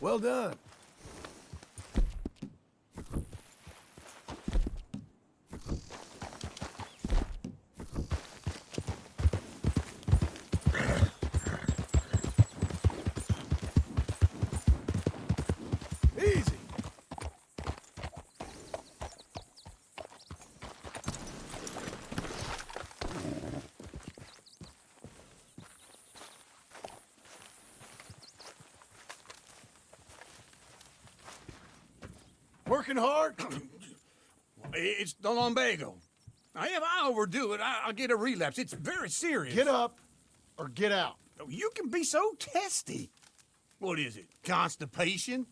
Well done. Easy. Working hard? It's the lumbago. Now, if I overdo it, I'll get a relapse. It's very serious. Get up or get out. You can be so testy. What is it, constipation?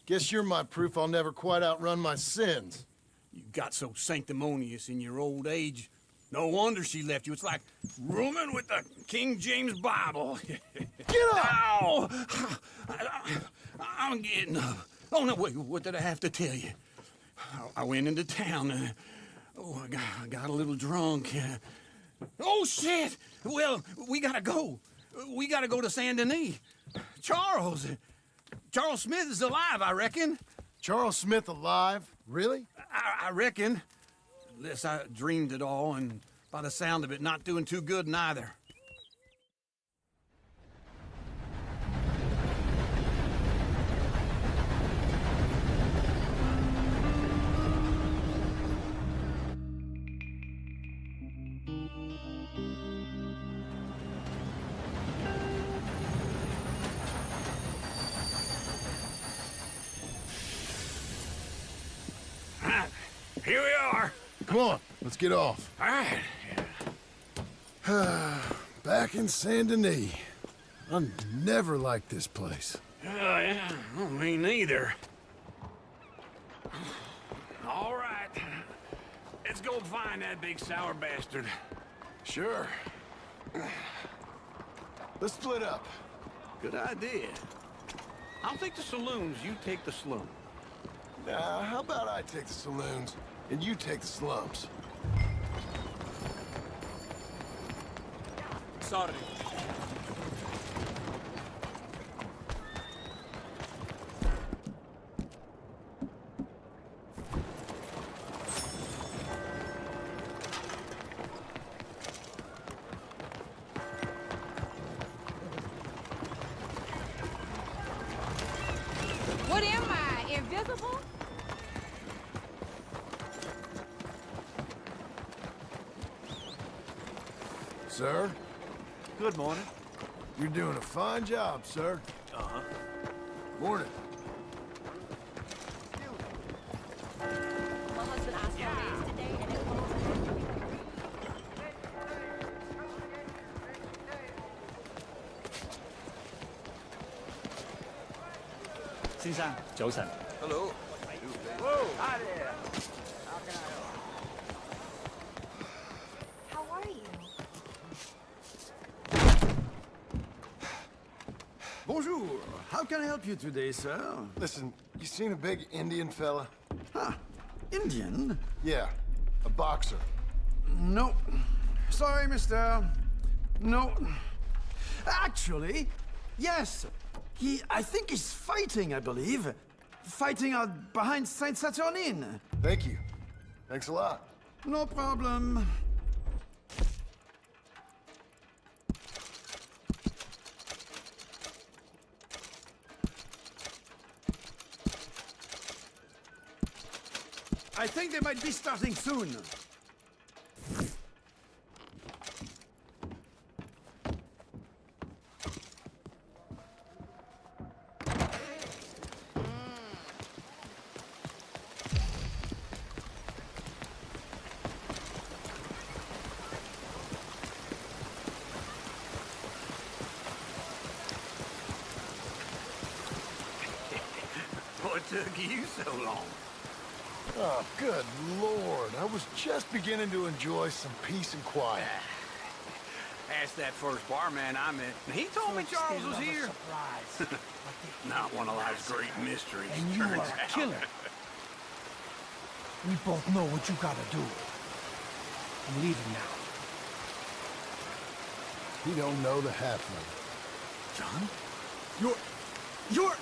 Guess you're my proof I'll never quite outrun my sins. You got so sanctimonious in your old age. No wonder she left you. It's like rooming with the King James Bible. Get up! Ow! I'm getting up. Oh, no, wait, what did I have to tell you? I went into town. I got a little drunk. Oh, shit! Well, we gotta go. We gotta go to Saint Denis. Charles Smith is alive, I reckon. Charles Smith alive? Really? I reckon. Unless I dreamed it all, and by the sound of it, not doing too good neither. Here we are. Come on, let's get off. All right. Back in Saint Denis. I never liked this place. Yeah, well, me neither. All right. Let's go find that big sour bastard. Sure. Let's split up. Good idea. I'll take the saloons, you take the slum. Now, how about I take the saloons and you take the slums? Sorry. What am I, invisible? Sir, Good morning. you're doing a fine job, sir. Uh-huh. Morning. My husband asked for a raise today, and it won't. 先生，早晨。 Hello. Whoa, hi there. How are you? Bonjour. How can I help you today, sir? Listen, you seen a big Indian fella? Huh. Indian? Yeah, a boxer. No. Sorry, mister. No. Actually, yes. I think he's fighting, I believe. Fighting out behind Saint Saturnin. Thank you. Thanks a lot. No problem. I think they might be starting soon. What took you so long? Oh, good Lord. I was just beginning to enjoy some peace and quiet. Asked that first barman I met. He told me Charles was here. Not one of life's great mysteries. And you are turns a out. killer. We both know what you gotta do. I'm leaving now. He don't know the half of it. John? You're...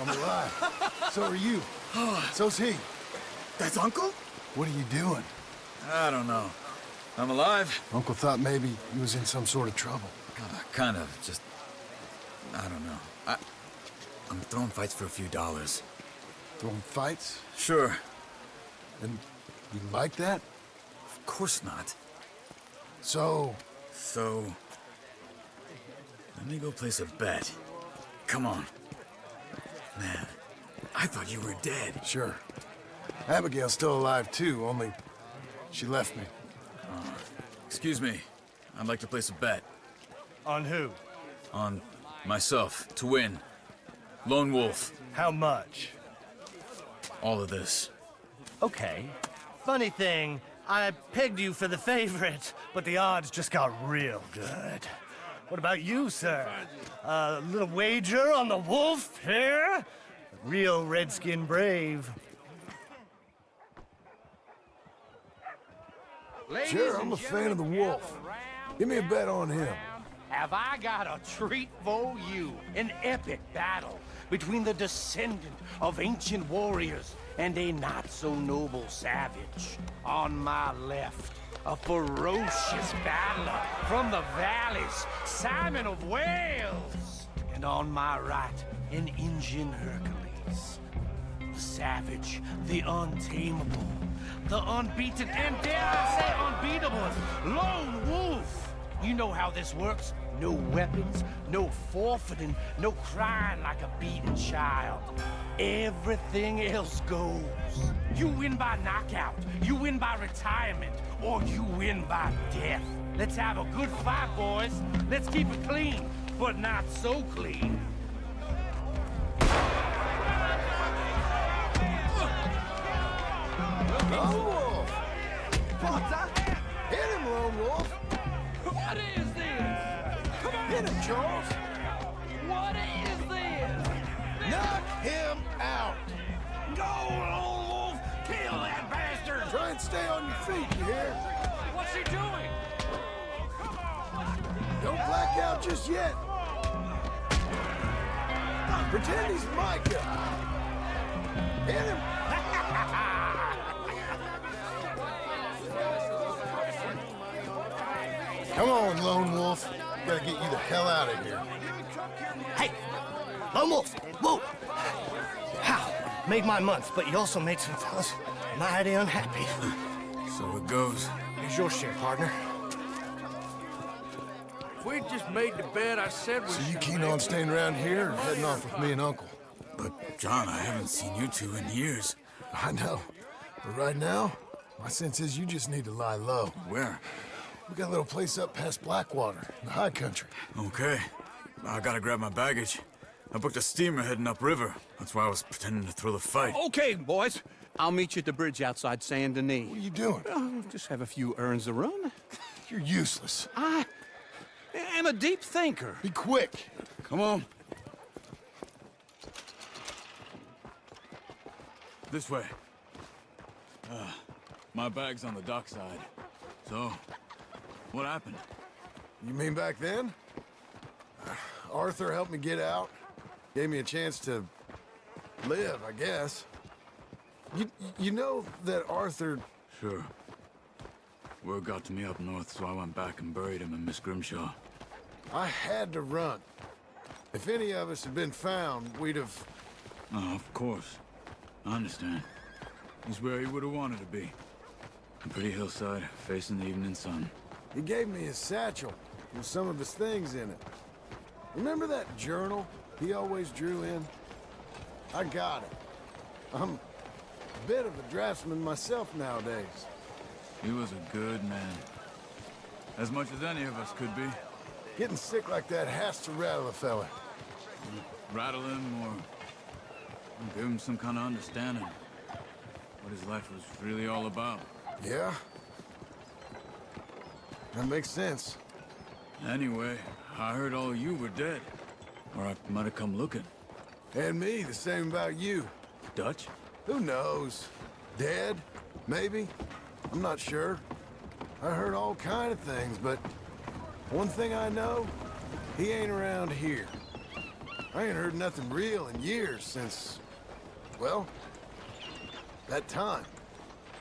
I'm alive. So are you. So's he. That's Uncle? What are you doing? I don't know. I'm alive. Uncle thought maybe he was in some sort of trouble. Kind of, just... I don't know. I'm throwing fights for a few dollars. Throwing fights? Sure. And you like that? Of course not. So... So... Let me go place a bet. Come on. Man, I thought you were dead. Sure. Abigail's still alive too, only she left me. Excuse me. I'd like to place a bet. On who? On myself, to win. Lone Wolf. How much? All of this. Okay. Funny thing, I pegged you for the favorite, but the odds just got real good. What about you, sir? A little wager on the wolf here? Real redskin brave. Sure, I'm a fan of the wolf. Give me a bet on him. Have I got a treat for you? An epic battle between the descendant of ancient warriors and a not-so-noble savage. On my left, a ferocious battler from the valleys, Simon of Wales. And on my right, an Indian Hercules. The savage, the untamable, the unbeaten, and dare I say unbeatable, Lone Wolf. You know how this works. No weapons, no forfeiting, no crying like a beaten child. Everything else goes. You win by knockout, you win by retirement, or you win by death. Let's have a good fight, boys. Let's keep it clean, but not so clean. Lone Wolf! Potter! Hit him, Lone Wolf! What is this? Come on! Hit him, Charles! What is this? Knock him out! Go, Lone Wolf! Kill that bastard! Try and stay on your feet, you hear? What's he doing? Don't black out just yet. Pretend he's Micah. Hit him. Come on, Lone Wolf. Gotta get you the hell out of here. Hey! Lone Wolf! Whoa! How? Made my month, but you also made some fellas mighty unhappy. So it goes. Here's your share, partner. We just made the bet I said we So you keen on staying around here or heading off with me and Uncle? But, John, I haven't seen you two in years. I know. But right now, my sense is you just need to lie low. Where? We got a little place up past Blackwater, in the high country. Okay. I gotta grab my baggage. I booked a steamer heading upriver. That's why I was pretending to throw the fight. Okay, boys. I'll meet you at the bridge outside Saint Denis. What are you doing? Oh, just have a few errands to run. You're useless. I am a deep thinker. Be quick. Come on. This way. My bag's on the dockside. So, what happened? You mean back then? Arthur helped me get out. Gave me a chance to live, I guess. You know that Arthur... Sure. Word got to me up north, so I went back and buried him in Miss Grimshaw. I had to run. If any of us had been found, we'd have... Oh, of course. I understand. He's where he would have wanted to be. A pretty hillside, facing the evening sun. He gave me his satchel with some of his things in it. Remember that journal he always drew in? I got it. I'm a bit of a draftsman myself nowadays. He was a good man. As much as any of us could be. Getting sick like that has to rattle a fella. Rattle him or give him some kind of understanding. What his life was really all about. Yeah? That makes sense. Anyway, I heard all you were dead. Or I might have come looking. And me, the same about you. Dutch? Who knows? Dead? Maybe? I'm not sure. I heard all kind of things, but one thing I know, he ain't around here. I ain't heard nothing real in years since, well, that time.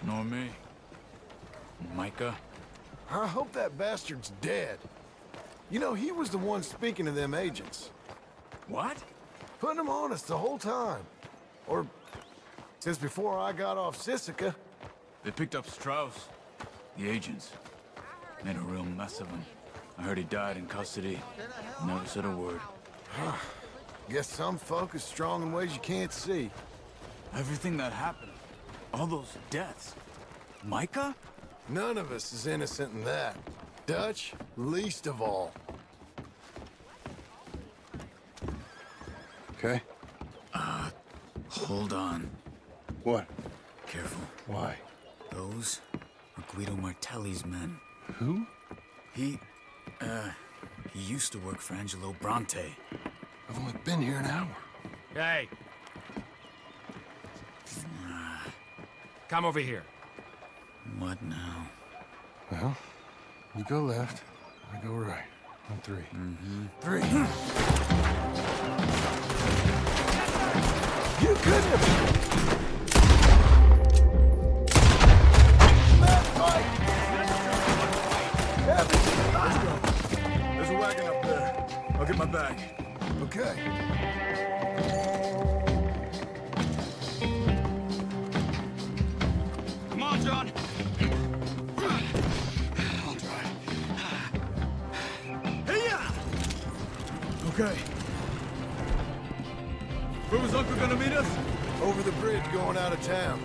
Nor me. Micah? I hope that bastard's dead. You know, he was the one speaking to them agents. What? Putting them on us the whole time. Or, since before I got off Sisika. They picked up Strauss. The agents. Made a real mess of him. I heard he died in custody. Never said a word. Guess some folk is strong in ways you can't see. Everything that happened. All those deaths. Micah? None of us is innocent in that. Dutch, least of all. Okay? Hold on. What? Careful. Why? Those are Guido Martelli's men. Who? He used to work for Angelo Bronte. I've only been here an hour. Hey. Come over here. What now? Well, you go left, I go right. On three. Three. You couldn't have... Let's go. There's a wagon up there. I'll get my bag. Okay. Come on, John. I'll drive. Hey-ya! Okay. Where was Uncle gonna meet us? Over the bridge going out of town.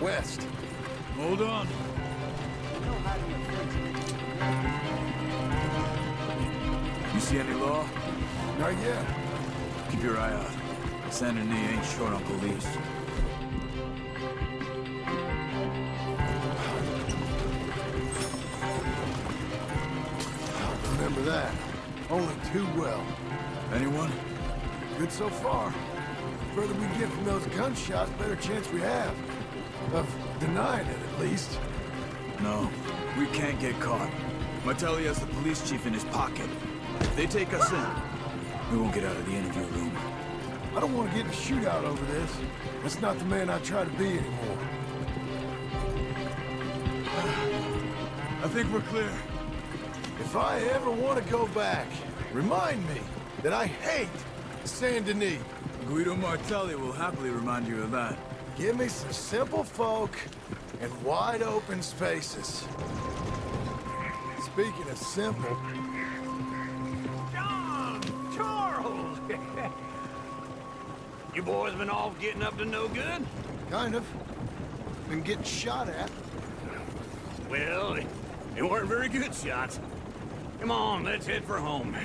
West. Hold on. You see any law? Not yet. Keep your eye out. Saint Denis ain't short on police. Remember that. Only too well. Anyone? Good so far. Further we get from those gunshots, better chance we have. Of denying it, at least. No, we can't get caught. Martelli has the police chief in his pocket. If they take us in, we won't get out of the interview room. I don't want to get in a shootout over this. That's not the man I try to be anymore. I think we're clear. If I ever want to go back, remind me that I hate Saint Denis. Guido Martelli will happily remind you of that. Give me some simple folk and wide open spaces. Speaking of simple, John! Charles! You boys been off getting up to no good? kind of. Been getting shot at. Well, they weren't very good shots. Come on, let's head for home.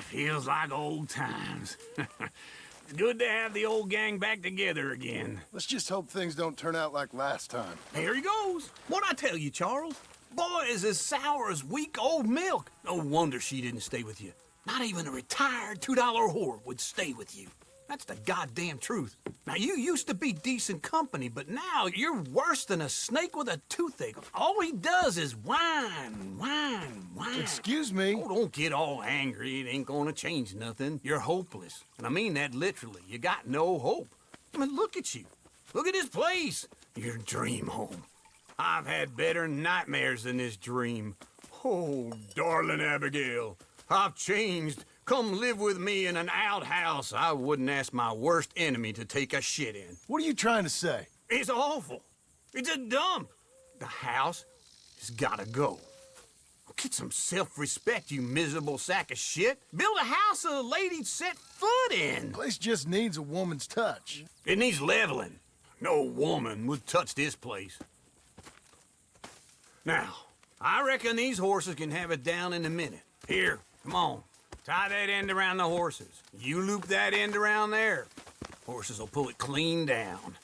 Feels like old times. It's good to have the old gang back together again. Let's just hope things don't turn out like last time. Here he goes. What'd I tell you, Charles? Boy is as sour as weak old milk. No wonder she didn't stay with you. Not even a retired $2 whore would stay with you. That's the goddamn truth. Now, you used to be decent company, but now you're worse than a snake with a toothache. All he does is whine, whine, whine. Excuse me? Oh, don't get all angry. It ain't gonna change nothing. You're hopeless. And I mean that literally. You got no hope. I mean, look at you. Look at this place. Your dream home. I've had better nightmares than this dream. Oh, darling Abigail, I've changed. Come live with me in an outhouse I wouldn't ask my worst enemy to take a shit in. What are you trying to say? It's awful. It's a dump. The house has gotta go. Get some self-respect, you miserable sack of shit. Build a house a lady'd set foot in. Place just needs a woman's touch. It needs leveling. No woman would touch this place. Now, I reckon these horses can have it down in a minute. Here, come on. Tie that end around the horses. You loop that end around there. Horses will pull it clean down.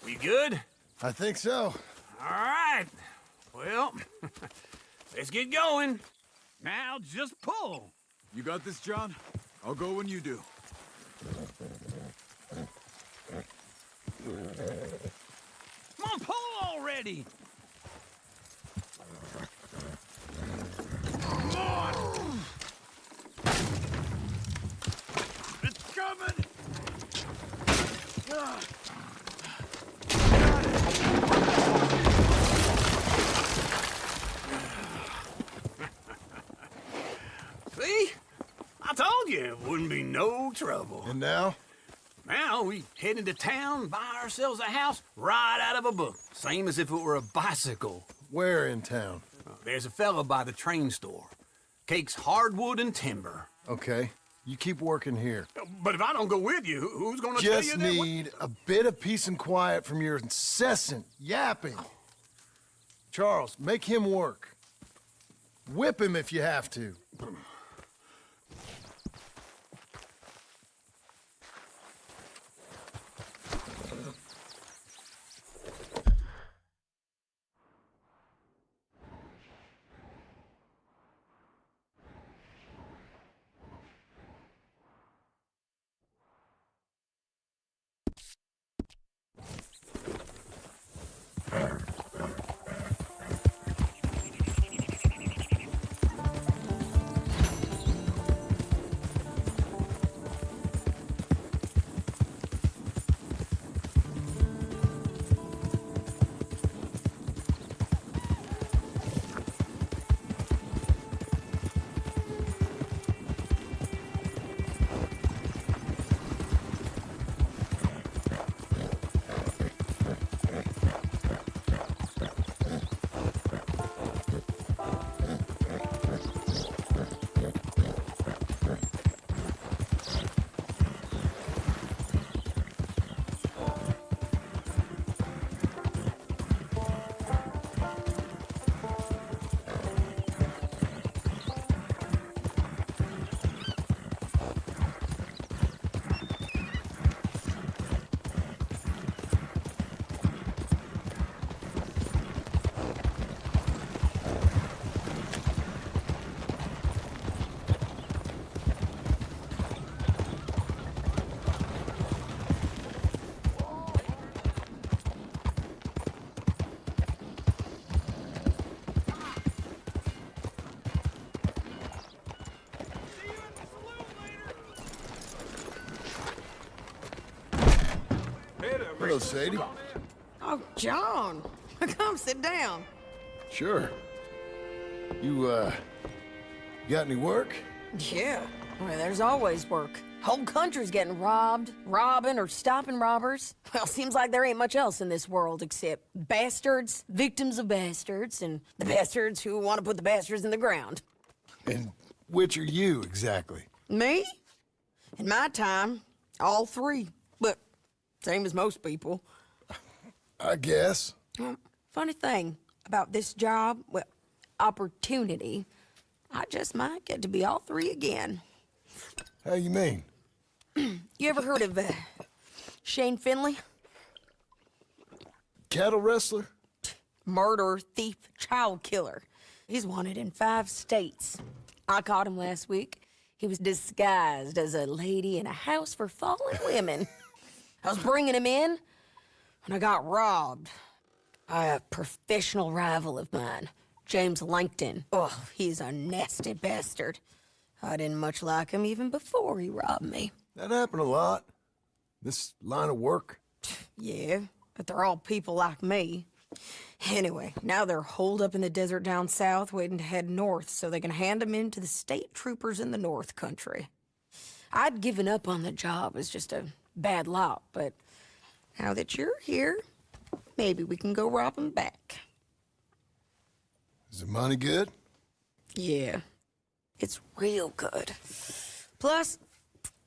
We good? I think so. All right. Well, let's get going. Now just pull. You got this, John? I'll go when you do. Come on, pull already. Come on! It's coming! See? I told you it wouldn't be no trouble. And now? Now we head into town, buy ourselves a house right out of a book. Same as if it were a bicycle. Where in town? There's a fella by the train store. Cakes hardwood and timber. Okay, you keep working here. But if I don't go with you, who's gonna tell you Just that? need a bit of peace and quiet from your incessant yapping. Charles, make him work. Whip him if you have to. Hello, Sadie. Oh, John, come sit down. Sure. You, got any work? Yeah, well, there's always work. Whole country's getting robbed, robbing, or stopping robbers. Well, seems like there ain't much else in this world except bastards, victims of bastards, and the bastards who want to put the bastards in the ground. And which are you, exactly? Me? In my time, all three. But same as most people. I guess. Funny thing about this job, well, opportunity, I just might get to be all three again. How you mean? You ever heard of Shane Finley? Cattle wrestler? Murderer, thief, child killer. He's wanted in 5 states. I caught him last week. He was disguised as a lady in a house for fallen women. I was bringing him in, and I got robbed by a professional rival of mine, James Langton. Oh, he's a nasty bastard. I didn't much like him even before he robbed me. That happened a lot. This line of work. Yeah, but they're all people like me. Anyway, now they're holed up in the desert down south, waiting to head north so they can hand them in to the state troopers in the north country. I'd given up on the job as just a bad lot, but Now that you're here, maybe we can go rob him back. Is the money good? Yeah, it's real good. Plus,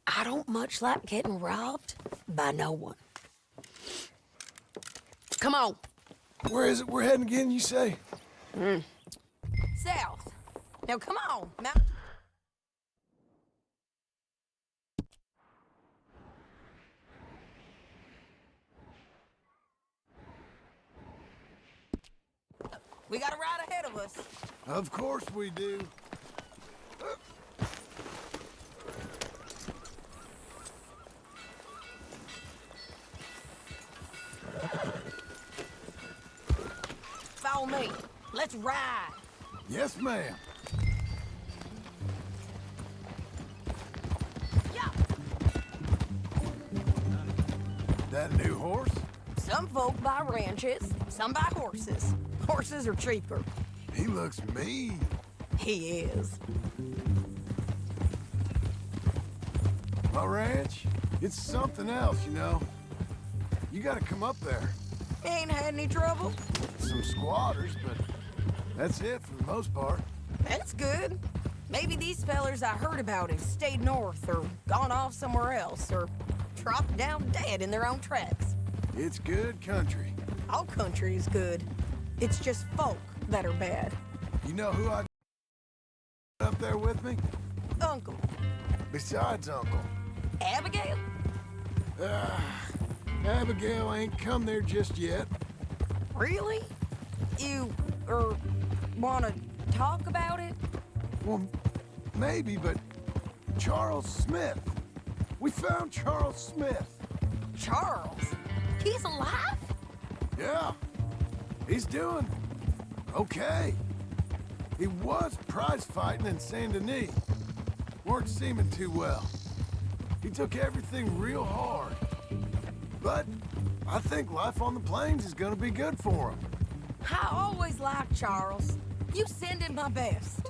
I don't much like getting robbed by no one. Come on. Where is it we're heading again, you say? South. Now, come on. We got a ride ahead of us. Of course we do. Follow me. Let's ride. Yes, ma'am. Yeah. That new horse? Some folk buy ranches, some buy horses. Horses are cheaper. He looks mean. He is. My ranch, it's something else, you know. You gotta come up there. Ain't had any trouble? Some squatters, but that's it for the most part. That's good. Maybe these fellers I heard about have stayed north or gone off somewhere else or dropped down dead in their own tracks. It's good country. All country is good. It's just folk that are bad. You know who I up there with me? Uncle. Besides Uncle. Abigail? Abigail ain't come there just yet. Really? You, wanna talk about it? Well, maybe, but Charles Smith. We found Charles Smith. Charles? He's alive? Yeah. He's doing okay. He was prize fighting in Saint Denis. Weren't seeming too well. He took everything real hard. But I think life on the plains is gonna be good for him. I always liked Charles. You send him my best.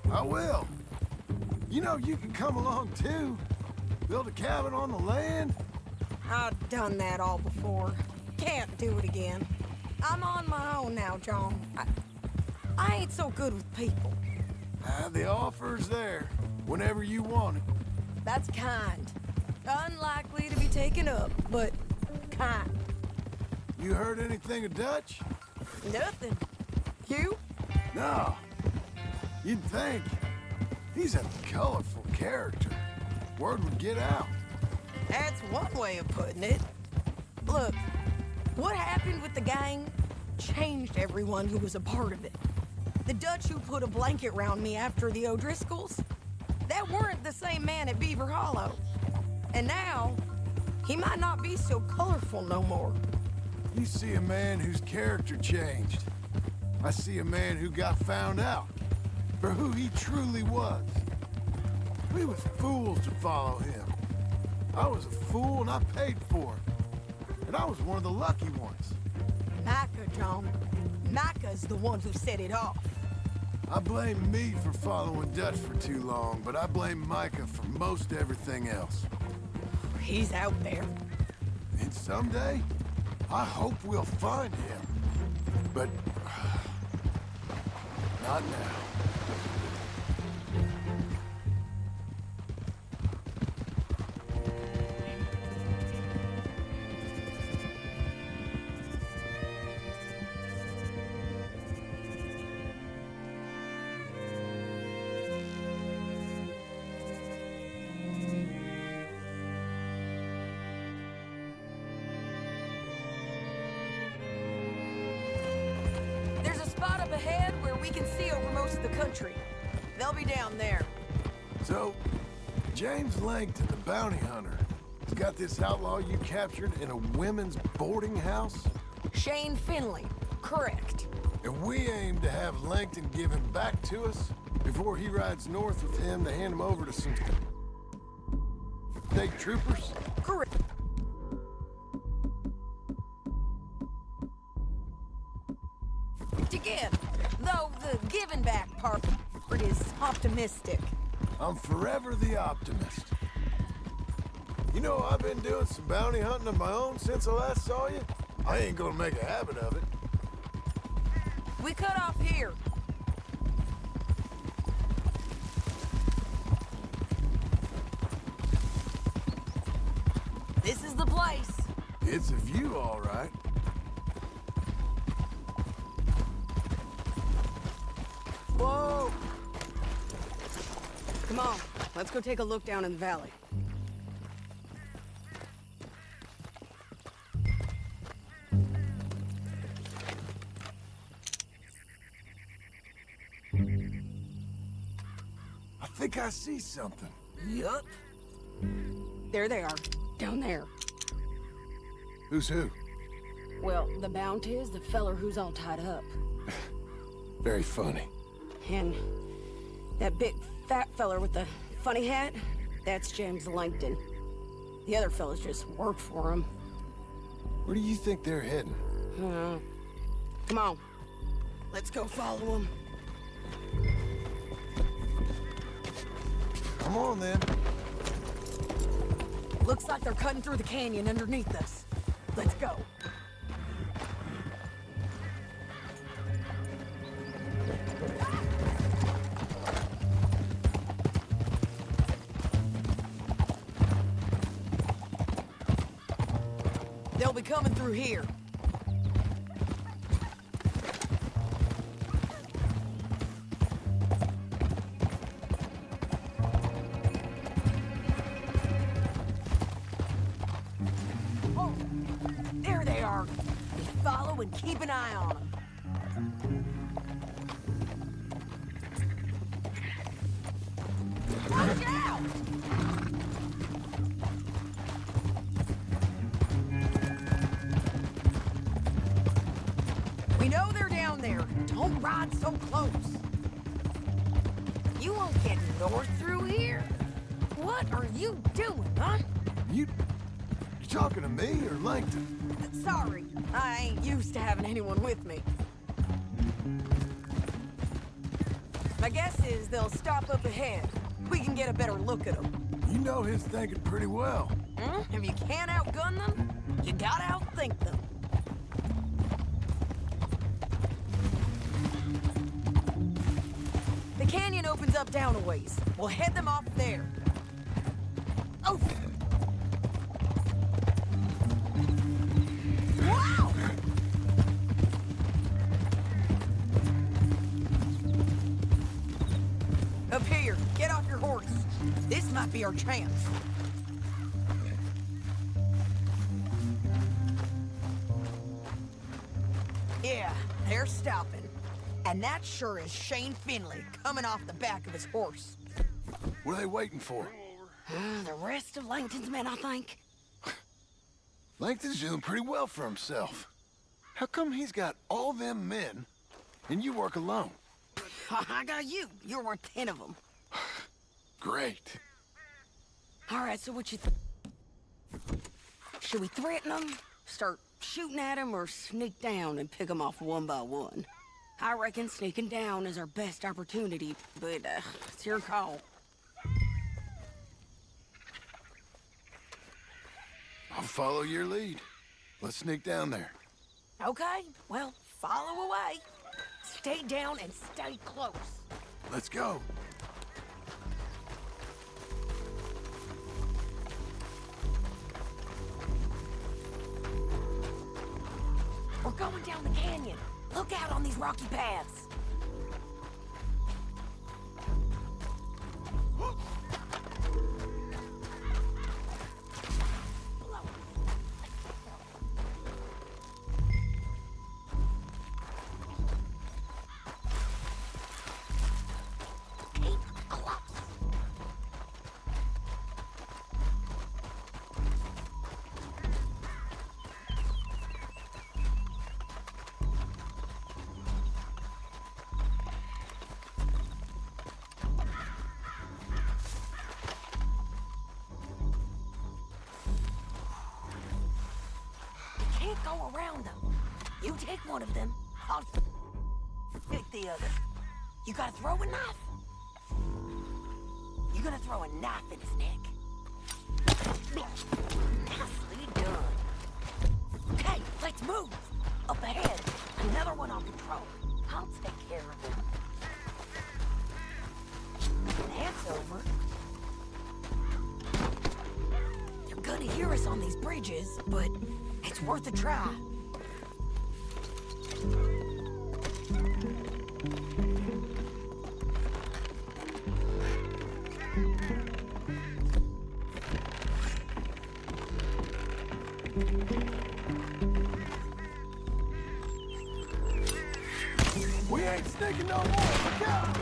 I will. You know, you can come along too. Build a cabin on the land. I've done that all before. Can't do it again. I'm on my own now, John. I ain't so good with people. The offer's there whenever you want it. That's kind. Unlikely to be taken up, but kind. You heard anything of Dutch? Nothing. You? No. You'd think. He's a colorful character. Word would get out. That's one way of putting it. Look, what happened with the gang changed everyone who was a part of it. The Dutch who put a blanket round me after the O'Driscolls, that weren't the same man at Beaver Hollow. And now, he might not be so colorful no more. You see a man whose character changed. I see a man who got found out for who he truly was. We was fools to follow him. I was a fool and I paid for it. And I was one of the lucky ones. Micah, John. Micah's the one who set it off. I blame me for following Dutch for too long, but I blame Micah for most everything else. He's out there. And someday, I hope we'll find him. But not now. There's a spot up ahead where we can see over most of the country. They'll be down there. So, James Langton, the bounty hunter, has got this outlaw you captured in a women's boarding house? Shane Finley, correct. And we aim to have Langton give him back to us before he rides north with him to hand him over to some state troopers? Correct. Again, though the giving back part is optimistic. I'm forever the optimist. You know, I've been doing some bounty hunting of my own since I last saw you. I ain't gonna make a habit of it. We cut off here. This is the place. It's a view, all right. Whoa! Come on, let's go take a look down in the valley. I think I see something. Yup. There they are, down there. Who's who? Well, the bounty is the feller who's all tied up. Very funny. And that big fat feller with the funny hat, that's James Langton. The other fellas just work for him. Where do you think they're heading? Come on, let's go follow them. Come on, then. Looks like they're cutting through the canyon underneath us. Let's go. They'll be coming through here. Oh, there they are. We follow and keep an eye on them. Watch out! We know they're down there. Don't ride so close. You won't get north through here? What are you doing, huh? You talking to me or Langton? Sorry, I ain't used to having anyone with me. My guess is they'll stop up ahead. We can get a better look at them. You know his thinking pretty well. If you can't outgun them, you gotta outthink them. The canyon opens up down a ways. We'll head them off there. Oh! Wow! Up here, get off your horse. This might be our chance. Yeah, they're stopping. And that sure is Shane Finley coming off the back of his horse. What are they waiting for? The rest of Langton's men, I think. Langton's doing pretty well for himself. How come he's got all them men, and you work alone? I got you. You're worth 10 of them. Great. All right, so what you should we threaten them, start shooting at them, or sneak down and pick them off one by one? I reckon sneaking down is our best opportunity, but it's your call. I'll follow your lead. Let's sneak down there. Okay, well, follow away. Stay down and stay close. Let's go. We're going down the canyon. Look out on these rocky paths. Keep close. Can't go around them. You take one of them, I'll take the other. You gotta throw a knife. You gonna throw a knife in his neck. Nicely done. Okay, let's move. Up ahead, another one on patrol. I'll take care of him. That's over. They're gonna hear us on these bridges, but it's worth a try. We ain't sneaking no more. Look out!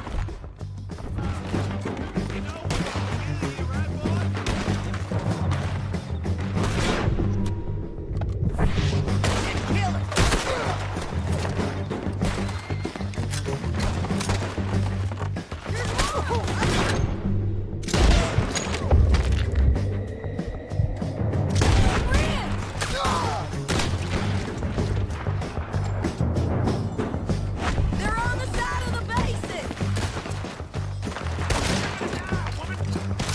They're on the side of the basin.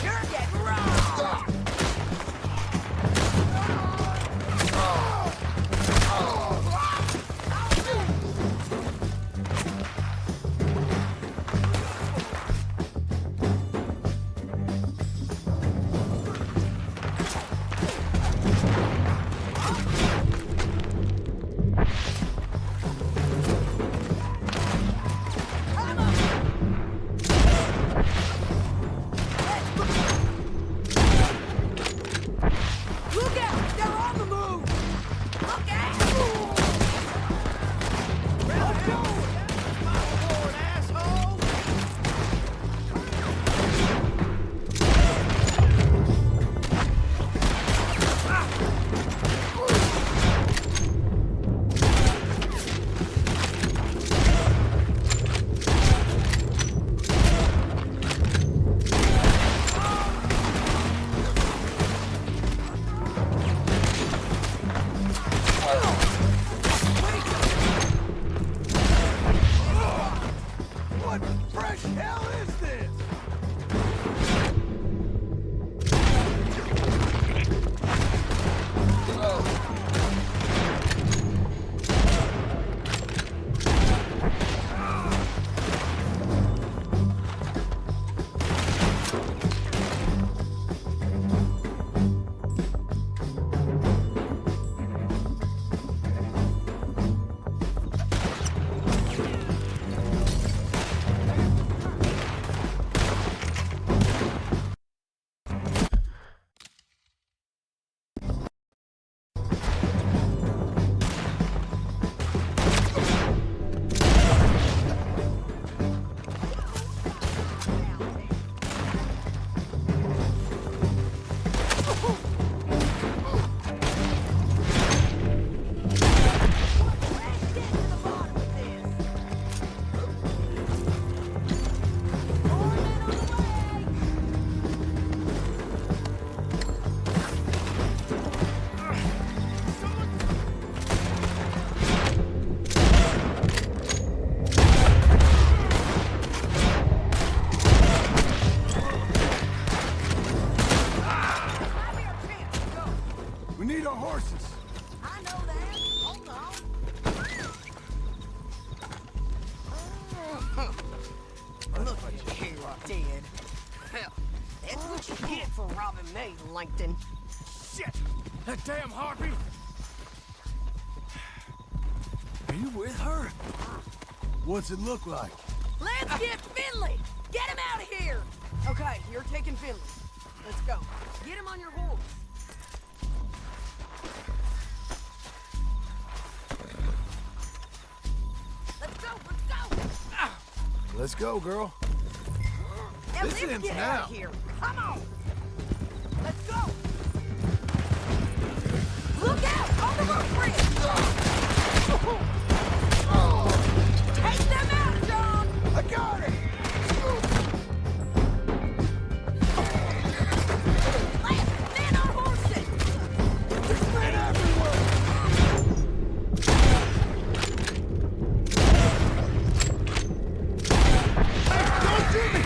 You're getting robbed. Look out! They're on the move! Look out! Let's go! What fresh hell is this? We need our horses. I know that. Hold on. Look at you, dead. Hell, that's what you get for robbing me, Langton. Shit! That damn harpy! Are you with her? What's it look like? Let's get Finley! Get him out of here! Okay, you're taking Finley. Let's go. Get him on your horse. Let's go, let's go! Let's go, girl. Now This let's ends get now. out of here. Come on! Let's go! Look out! On the roof bridge! Take them out, John! I got it! Last men on horses! There's men everywhere! Hey, don't shoot me!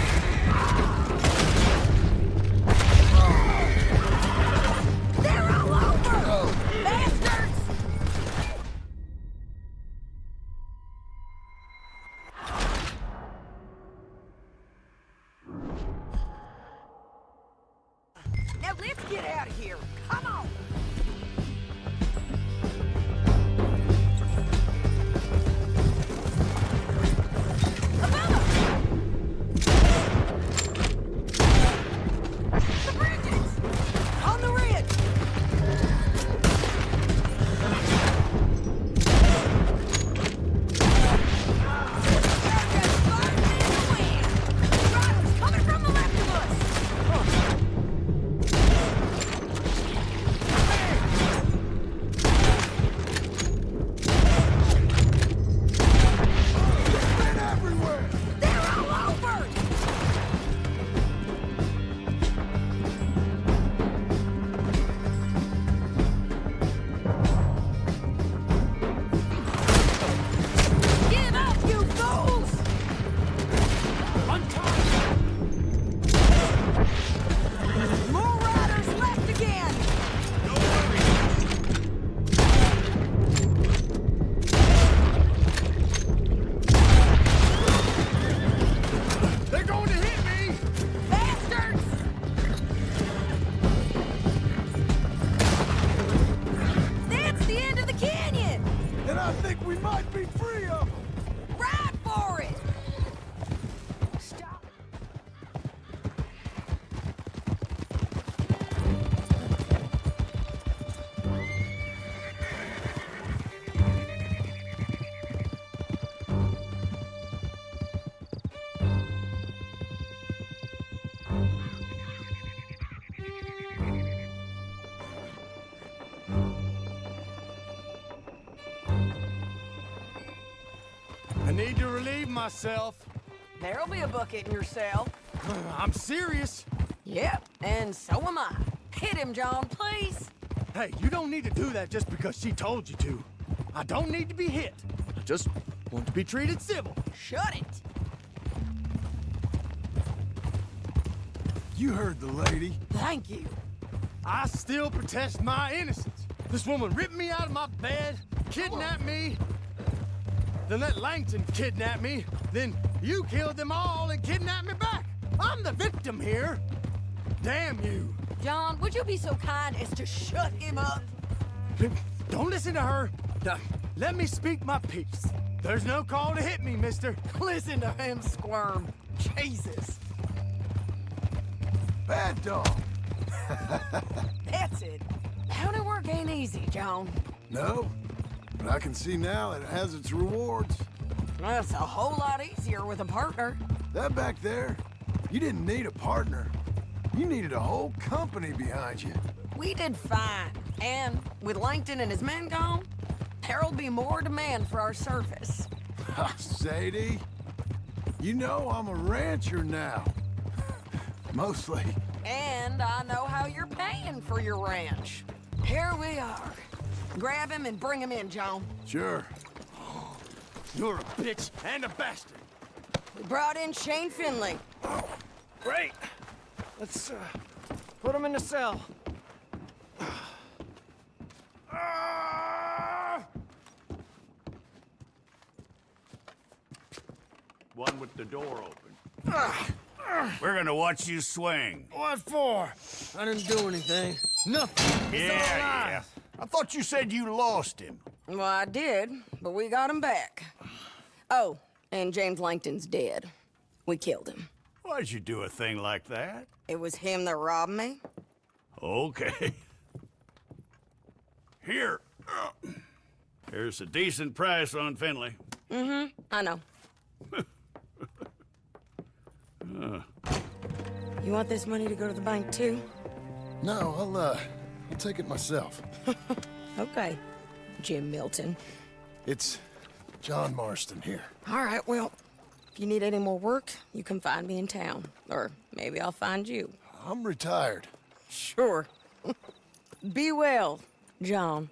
Now let's get out of here. Come on. The bridges! On the ridge! Coming from the left of us! Men everywhere! They're all over! Give up, you fools! More riders left again! They're going to hit me! Bastards! That's the end of the canyon! And I think we might be free of them! Ride for it! Stop. I need to relieve myself. There'll be a bucket in your cell. I'm serious. Yep, and so am I. Hit him, John, please. Hey, you don't need to do that just because she told you to. I don't need to be hit. I just want to be treated civil. Shut it. You heard the lady. Thank you. I still protest my innocence. This woman ripped me out of my bed, kidnapped me, then let Langton kidnap me, then you killed them all and kidnapped me back. I'm the victim here. Damn you. John, would you be so kind as to shut him up? Don't listen to her. Let me speak my piece. There's no call to hit me, mister. Listen to him squirm. Jesus. Bad dog. That's it. County work ain't easy, John. No, but I can see now it has its rewards. That's a whole lot easier with a partner. That back there, you didn't need a partner. You needed a whole company behind you. We did fine. And with Langton and his men gone, there'll be more demand for our service. Sadie, you know I'm a rancher now. Mostly. And I know how you're paying for your ranch. Here we are. Grab him and bring him in, John. Sure. You're a bitch and a bastard. We brought in Shane Finley. Great. Let's put him in the cell. One with the door open. We're gonna watch you swing. What for? I didn't do anything. Nothing. It's all lies. I thought you said you lost him. Well, I did, but we got him back. Oh, and James Langton's dead. We killed him. Why'd you do a thing like that? It was him that robbed me. Okay. Here. Here's a decent price on Finley. I know. You want this money to go to the bank, too? No, I'll take it myself. Okay, Jim Milton. It's John Marston here. All right, well, if you need any more work, you can find me in town. Or maybe I'll find you. I'm retired. Sure. Be well, John.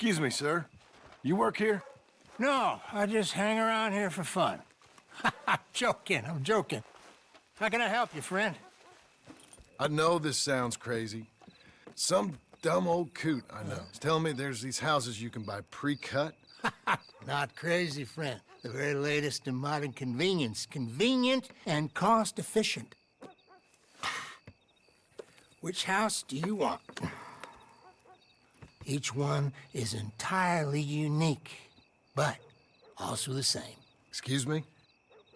Excuse me, sir. You work here? No, I just hang around here for fun. I'm joking. How can I help you, friend? I know this sounds crazy. Some dumb old coot I know is telling me there's these houses you can buy pre-cut. Not crazy, friend. The very latest in modern convenience. Convenient and cost-efficient. Which house do you want? Each one is entirely unique, but also the same. Excuse me?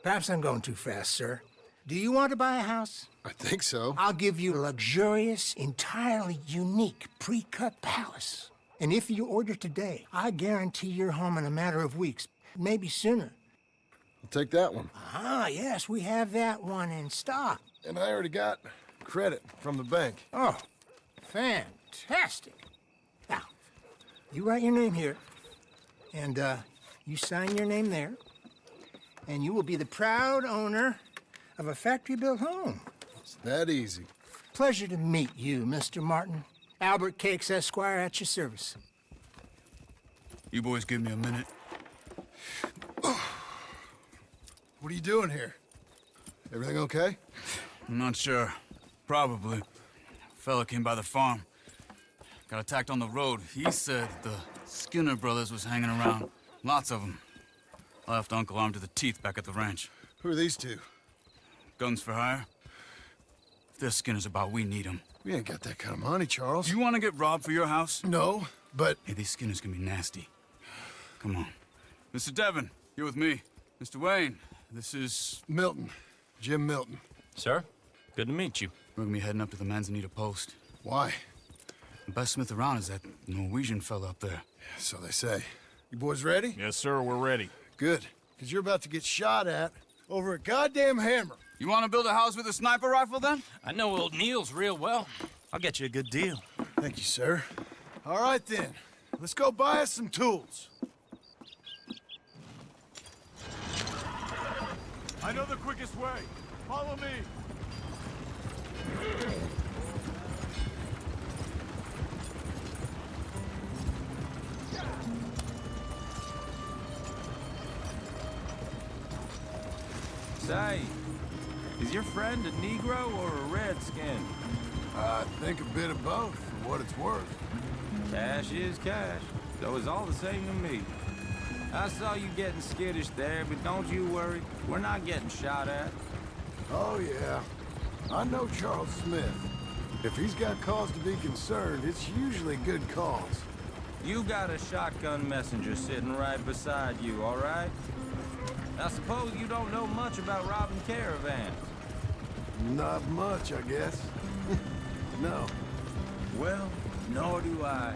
Perhaps I'm going too fast, sir. Do you want to buy a house? I think so. I'll give you a luxurious, entirely unique pre-cut palace. And if you order today, I guarantee you're home in a matter of weeks, maybe sooner. I'll take that one. Ah, yes, we have that one in stock. And I already got credit from the bank. Oh, fantastic. Now, you write your name here, and you sign your name there, and you will be the proud owner of a factory-built home. It's that easy. Pleasure to meet you, Mr. Martin. Albert Cakes, Esquire, at your service. You boys give me a minute. What are you doing here? Everything okay? I'm not sure. Probably. Fella came by the farm. Got attacked on the road. He said the Skinner brothers was hanging around. Lots of them. I left Uncle armed to the teeth back at the ranch. Who are these two? Guns for hire? If they're Skinner's about, we need them. We ain't got that kind of money, Charles. You want to get robbed for your house? No, but... Hey, these Skinners can be nasty. Come on. Mr. Devon, you're with me. Mr. Wayne, this is... Milton. Jim Milton. Sir, good to meet you. We're gonna be heading up to the Manzanita post. Why? The best smith around is that Norwegian fella up there. So they say. You boys ready? Yes, sir, we're ready. Good. Because you're about to get shot at over a goddamn hammer. You want to build a house with a sniper rifle, then? I know old Neil's real well. I'll get you a good deal. Thank you, sir. All right, then. Let's go buy us some tools. I know the quickest way. Follow me. Say, is your friend a Negro or a Redskin? I think a bit of both, for what it's worth. Cash is cash, though it's all the same to me. I saw you getting skittish there, but don't you worry. We're not getting shot at. Oh, yeah. I know Charles Smith. If he's got cause to be concerned, it's usually good cause. You got a shotgun messenger sitting right beside you, all right? I suppose you don't know much about robbing caravans. Not much, I guess. No. Well, nor do I.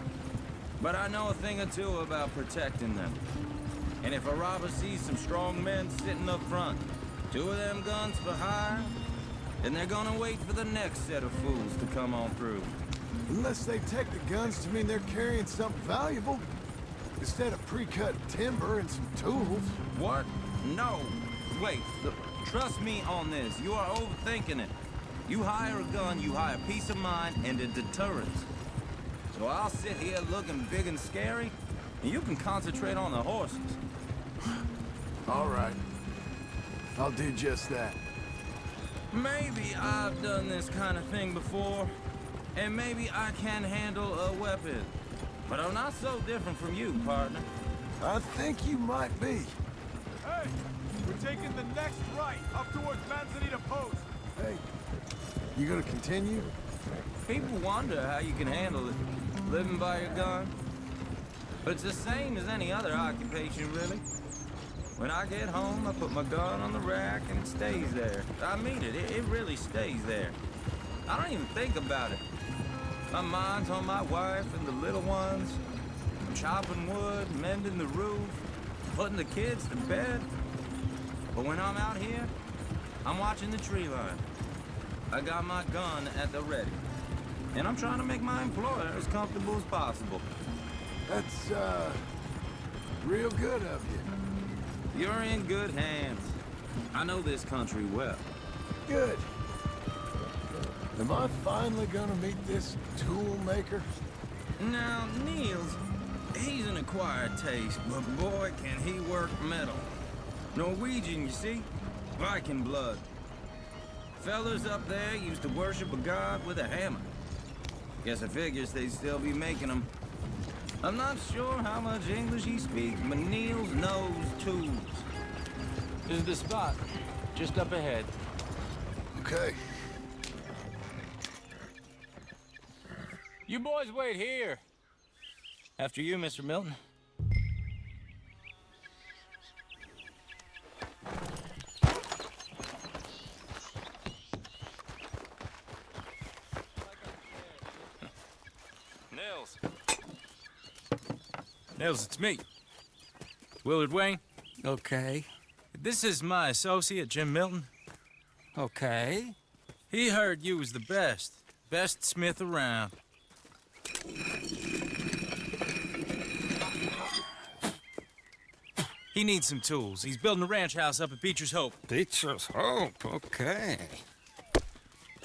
But I know a thing or two about protecting them. And if a robber sees some strong men sitting up front, 2 of them guns for hire, then they're gonna wait for the next set of fools to come on through. Unless they take the guns to mean they're carrying something valuable. Instead of pre-cut timber and some tools. What? No. Wait, look, trust me on this. You are overthinking it. You hire a gun, you hire peace of mind and a deterrence. So I'll sit here looking big and scary, and you can concentrate on the horses. All right. I'll do just that. Maybe I've done this kind of thing before, and maybe I can handle a weapon. But I'm not so different from you, partner. I think you might be. Hey, we're taking the next right up towards Manzanita Post. Hey, you gonna continue? People wonder how you can handle it, living by your gun. But it's the same as any other occupation, really. When I get home, I put my gun on the rack and it stays there. I mean it, it really stays there. I don't even think about it. My mind's on my wife and the little ones. I'm chopping wood, mending the roof, putting the kids to bed. But when I'm out here, I'm watching the tree line. I got my gun at the ready. And I'm trying to make my employer as comfortable as possible. That's, real good of you. You're in good hands. I know this country well. Good. Am I finally gonna meet this tool maker? Now, Niels, He's an acquired taste, but boy, can he work metal. Norwegian, you see? Viking blood. Fellas up there used to worship a god with a hammer. Guess I figures they'd still be making them. I'm not sure how much English he speaks, but Niels knows tools. This is the spot. Just up ahead. Okay. You boys wait here. After you, Mr. Milton. Nils, it's me. Willard Wayne. Okay. This is my associate, Jim Milton. Okay. He heard you was the best smith around. He needs some tools. He's building a ranch house up at Beecher's Hope. Beecher's Hope, okay.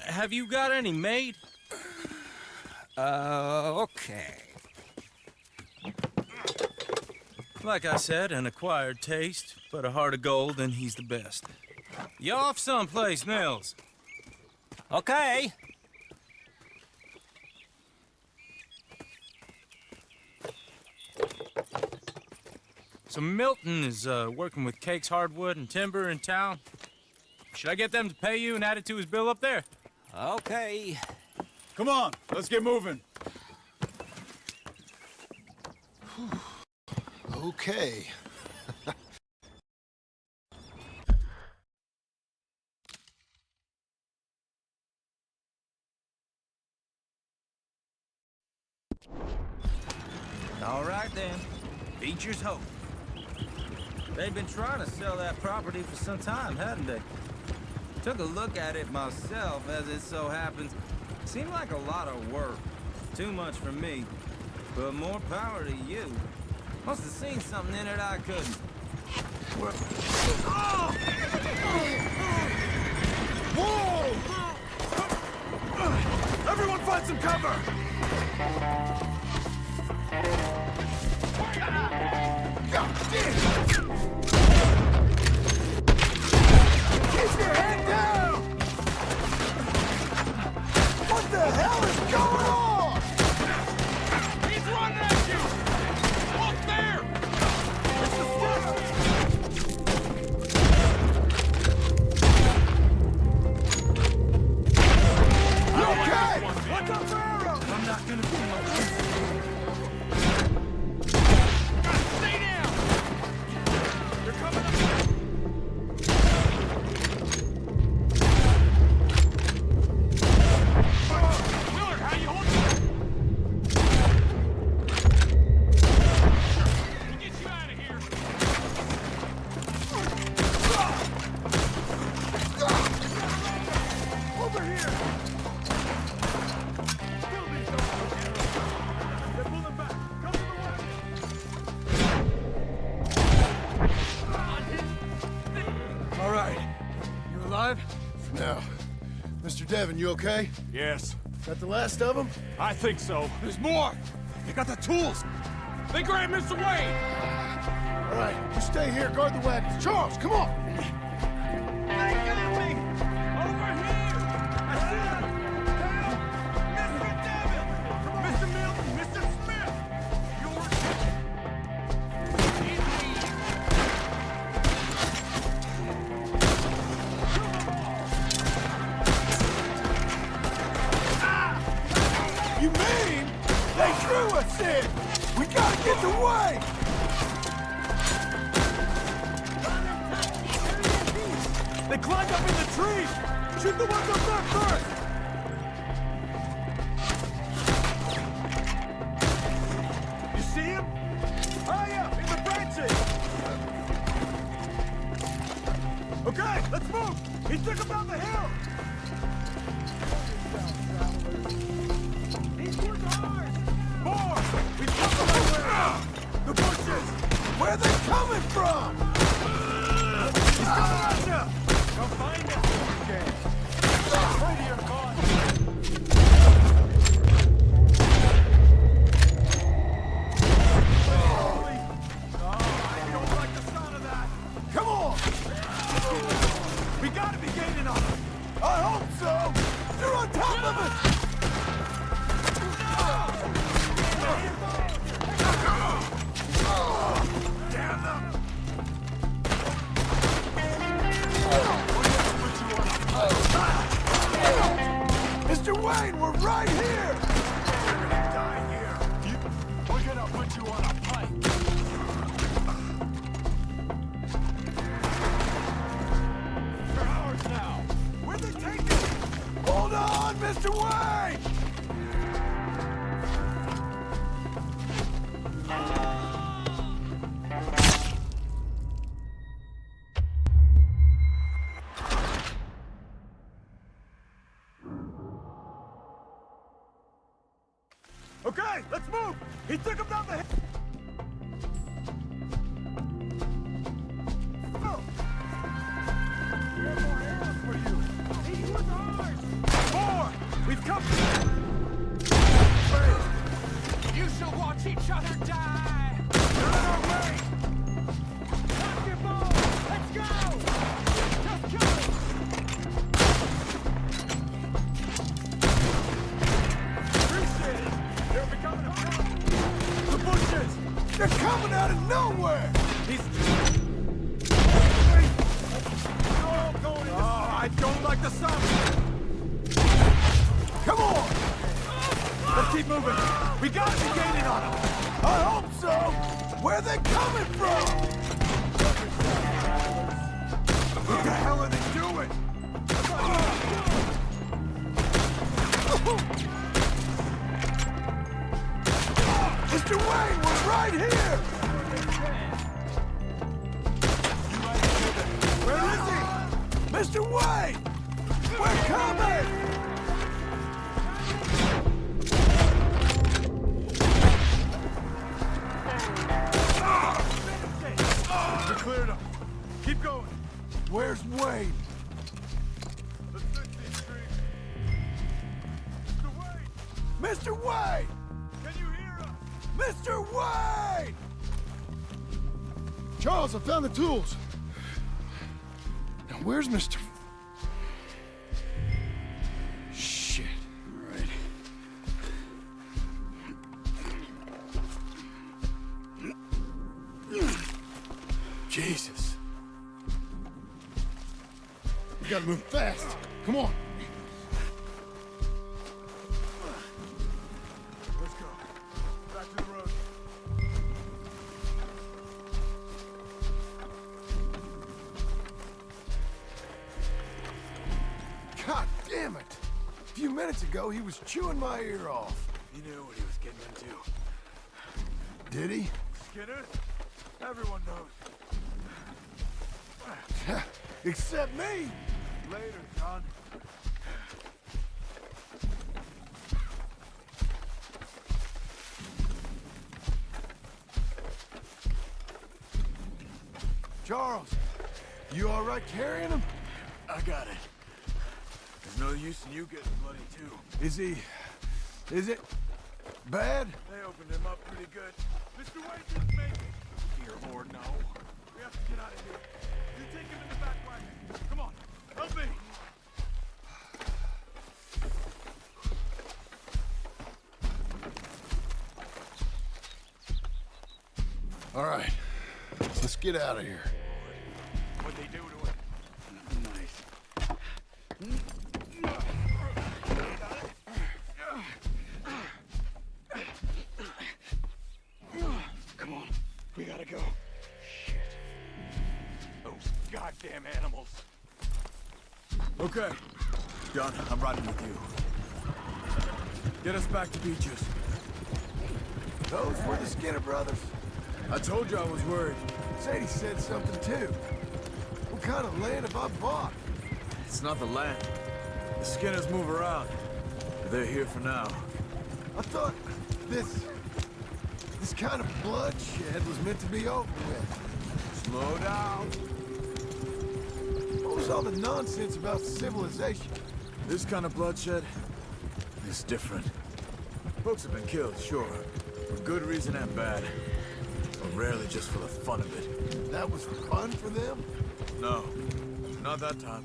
Have you got any made? Okay. Like I said, an acquired taste, but a heart of gold, and he's the best. You off someplace, Nils? Okay. So Milton is working with Cake's Hardwood and Timber in town. Should I get them to pay you and add it to his bill up there? Okay. Come on, let's get moving. Okay. All right then. Beecher's Hope. They've been trying to sell that property for some time, hadn't they? Took a look at it myself, as it so happens. Seemed like a lot of work. Too much for me. But more power to you. Must have seen something in it I couldn't. Whoa! Everyone find some cover! God damn! Keep your head down! What the hell is going on? He's running at you! Up there! It's the front! You okay? What's up for arrow? I'm not gonna be much. Stay down! They're coming up! Willard, how you holding? We'll get you out of here. Over here! Kill these dogs, they're pulling back. Come to the west. All right. You alive? No. Mr. Devon, you okay? Yes, Got the last of them? I think so. There's more! They got the tools! They grabbed Mr. Wayne! All right, you stay here, guard the wagons. Charles, come on! They got me! Over here! I see him! Help! Mr. Devon! Mr. Milton! Mr. Smith! You're... You mean they drew us in? We gotta get away! They climbed up in the trees! Shoot the ones up there first! You see him? High up, in the branches! Okay, let's move! He took him down the hill! These woods are ours! More! We took them everywhere! The bushes! Where are they coming from? He's coming at you! Go find us if you can! Pray to your God! of it! Damn them! Mr. Wayne, we're right here! You're gonna die here. We're gonna put you on a pike. For hours now. Where'd they take you? Hold on, Mr. Wayne! Okay, let's move! He took him down the hill! Oh. We have more arrows for you! He was ours! More! We've come! Wait! You shall watch each other die! You're on our way! Lock your bow! Let's go! Just go! Appreciate it! They're becoming a problem! The bushes! They're coming out of nowhere! He's... Oh, I don't like the sound! Come on! Let's keep moving! We gotta be gaining on them! I hope so! Where are they coming from? What the hell are they doing? Mr. Wayne, we're right here! Where is he? Mr. Wayne! We're coming! We cleared him. Keep going. Where's Wayne? Let's fix these streets. Mr. Wayne! Mr. Wayne! Can you hear us? Mr. Wayne! Charles, I found the tools. Now, where's Mr. Shit. All right. Jesus. We gotta move fast. Come on. Let's go. Back to the road. God damn it! A few minutes ago, he was chewing my ear off. He knew what he was getting into. Did he? Skinner? Everyone knows. Except me! Later, John. Charles, you all right carrying him? I got it. There's no use in you getting bloody, too. Is it bad? They opened him up pretty good. Mr. Wayne didn't make it. Dear Lord, no. We have to get out of here. You take him in the back wagon. Come on, help me. All right, let's get out of here. What'd they do to him? Come on, we gotta go. Shit. Those goddamn animals. Okay. John, I'm riding with you. Get us back to Beaches. Those were the Skinner brothers. I told you I was worried. Sadie said something too. What kind of land have I bought? It's not the land. The Skinners move around. They're here for now. I thought this kind of bloodshed was meant to be over with. Slow down. What was all the nonsense about civilization? This kind of bloodshed is different. Folks have been killed, sure. For good reason and bad. But rarely just for the fun of it. That was fun for them? No, not that time.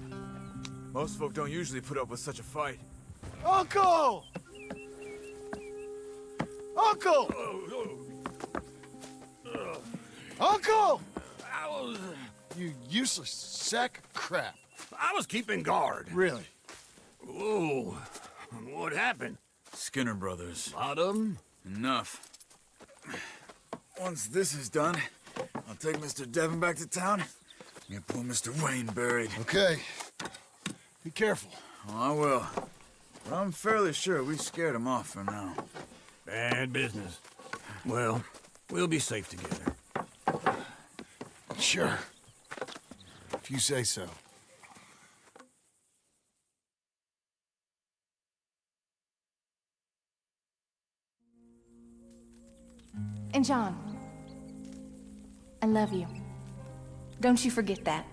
Most folk don't usually put up with such a fight. Uncle! Uncle! Uncle! You useless sack of crap. I was keeping guard. Really? Whoa. What happened? Skinner brothers. A lot of them? Enough. Once this is done, I'll take Mr. Devon back to town and get poor Mr. Wayne buried. Okay. Be careful. Oh, I will. But I'm fairly sure we scared him off for now. Bad business. Well, we'll be safe together. Sure. If you say so. And John, I love you. Don't you forget that.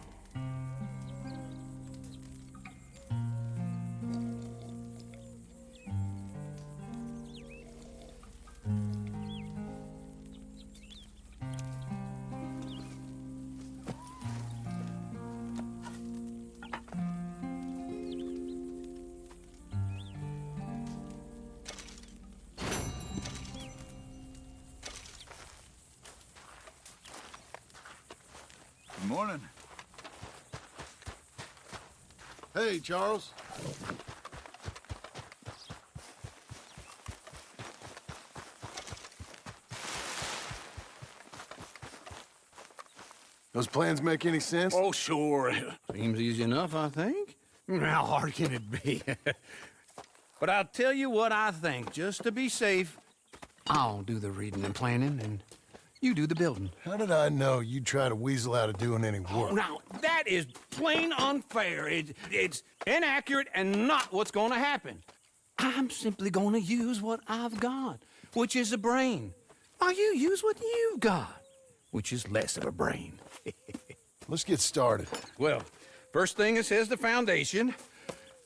Good morning. Hey, Charles. Those plans make any sense? Oh, sure. Seems easy enough, I think. How hard can it be? But I'll tell you what I think. Just to be safe, I'll do the reading and planning, and you do the building. How did I know you'd try to weasel out of doing any work? Now, that is plain unfair. It's inaccurate and not what's going to happen. I'm simply going to use what I've got, which is a brain. While you use what you've got, which is less of a brain. Let's get started. Well, first thing it says the foundation,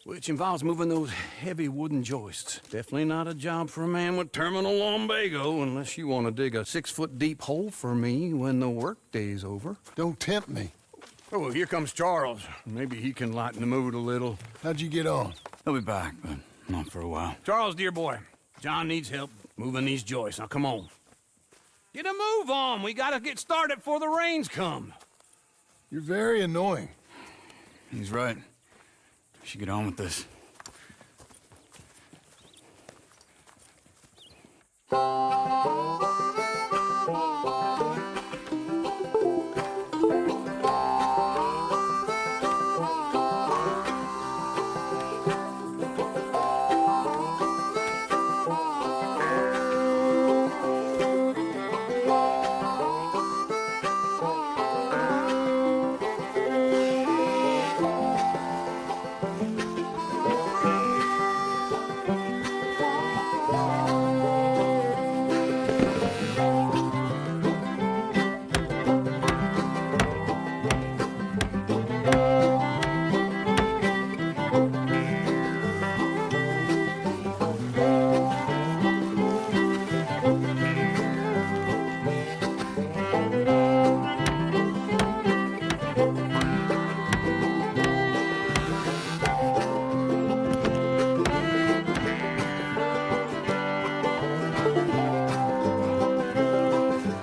which involves moving those heavy wooden joists. Definitely not a job for a man with terminal lumbago, unless you want to dig a 6-foot deep hole for me when the workday's over. Don't tempt me. Oh, well, here comes Charles. Maybe he can lighten the mood a little. How'd you get on? He'll be back, but not for a while. Charles, dear boy, John needs help moving these joists. Now, come on. Get a move on. We gotta get started before the rains come. You're very annoying. He's right. We should get on with this.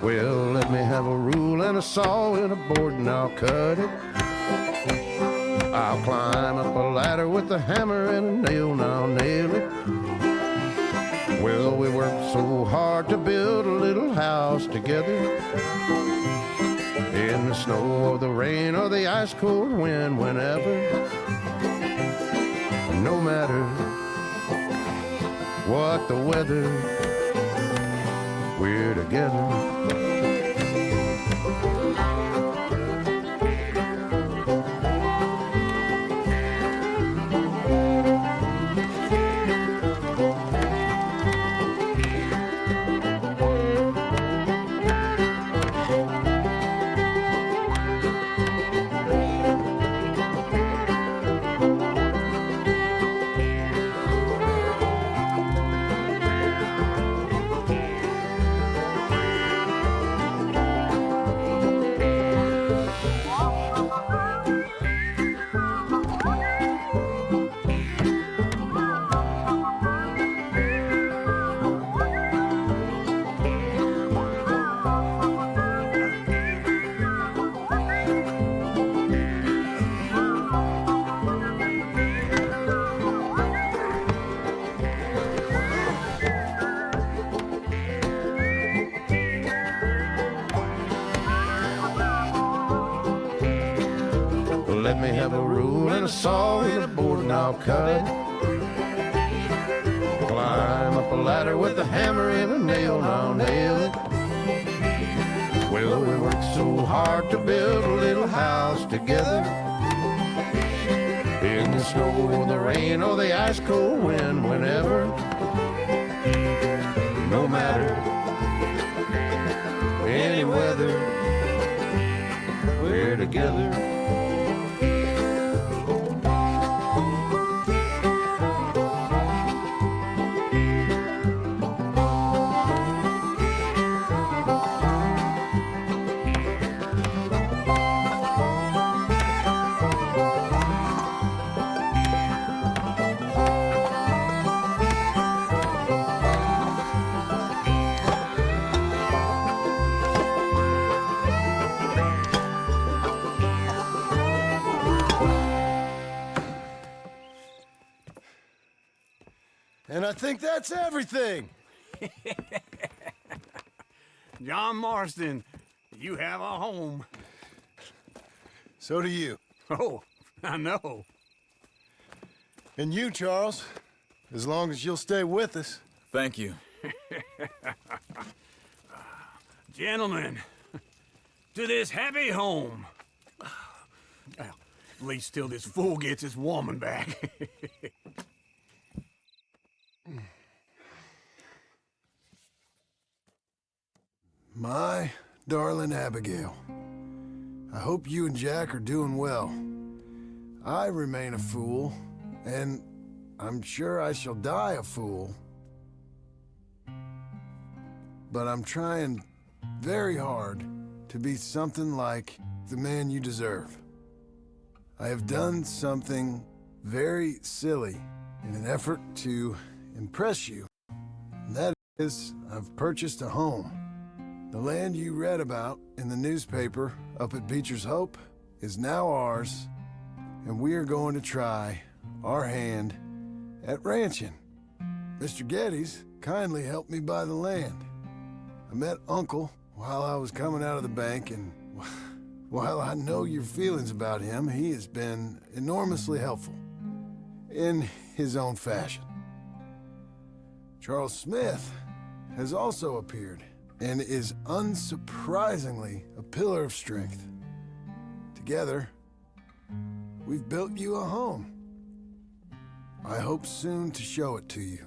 Well, let me have a rule and a saw and a board and I'll cut it. I'll climb up a ladder with a hammer and a nail and I'll nail it. Well, we worked so hard to build a little house together. In the snow or the rain or the ice cold wind, whenever. No matter what the weather, we're together. Let me have a rule and a saw and a board and I'll cut it. Climb up a ladder with a hammer and a nail and I'll nail it. Well, we worked so hard to build a little house together. In the snow or the rain or the ice cold wind, whenever. No matter any weather, we're together. And I think that's everything. John Marston, you have a home. So do you. Oh, I know. And you, Charles, as long as you'll stay with us. Thank you. Gentlemen, to this happy home. Well, at least till this fool gets his woman back. My darling Abigail, I hope you and Jack are doing well. I remain a fool, and I'm sure I shall die a fool. But I'm trying very hard to be something like the man you deserve. I have done something very silly in an effort to impress you. And that is, I've purchased a home. The land you read about in the newspaper up at Beecher's Hope is now ours, and we are going to try our hand at ranching. Mr. Geddes kindly helped me buy the land. I met Uncle while I was coming out of the bank, and while I know your feelings about him, he has been enormously helpful in his own fashion. Charles Smith has also appeared and is unsurprisingly a pillar of strength. Together, we've built you a home. I hope soon to show it to you.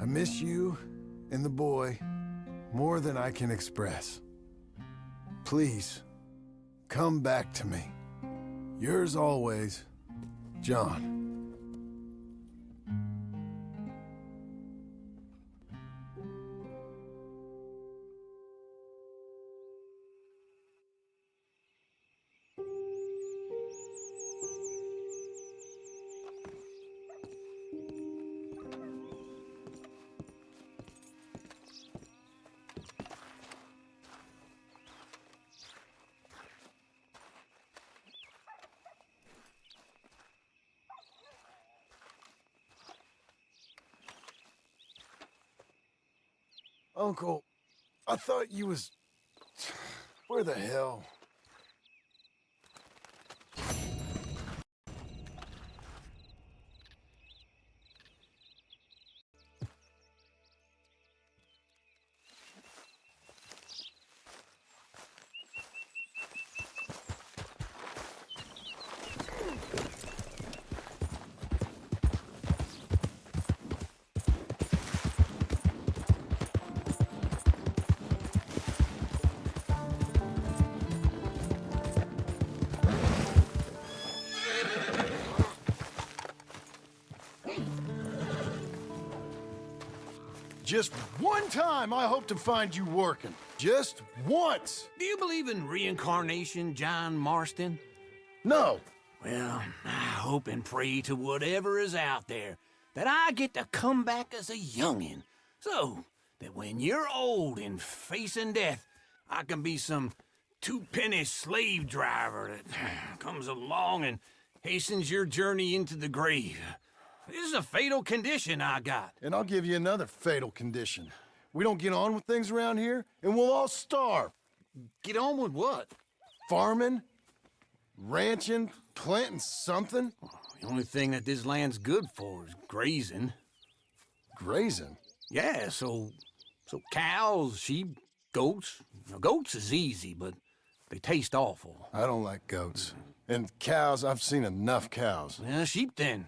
I miss you and the boy more than I can express. Please, come back to me. Yours always, John. Uncle, I thought you was... Where the hell? Just one time I hope to find you working. Just once. Do you believe in reincarnation, John Marston? No. Well, I hope and pray to whatever is out there that I get to come back as a youngin', so that when you're old and facing death, I can be some two-penny slave driver that comes along and hastens your journey into the grave. This is a fatal condition I got. And I'll give you another fatal condition. We don't get on with things around here, and we'll all starve. Get on with what? Farming. ranching, planting something? The only thing that this land's good for is grazing. Grazing? Yeah, so cows, sheep, goats. Now, goats is easy, but they taste awful. I don't like goats. And cows, I've seen enough cows. Yeah, sheep then.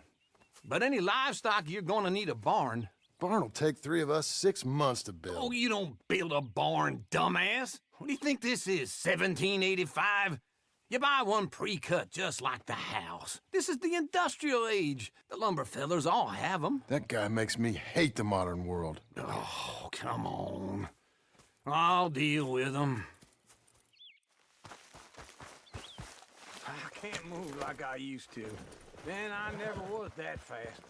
But any livestock, you're gonna need a barn. Barn will take 3 of us 6 months to build. Oh, you don't build a barn, dumbass. What do you think this is, 1785? You buy one pre-cut just like the house. This is the industrial age. The lumber fellers all have them. That guy makes me hate the modern world. Oh, come on. I'll deal with them. I can't move like I used to. Then I never was that fast.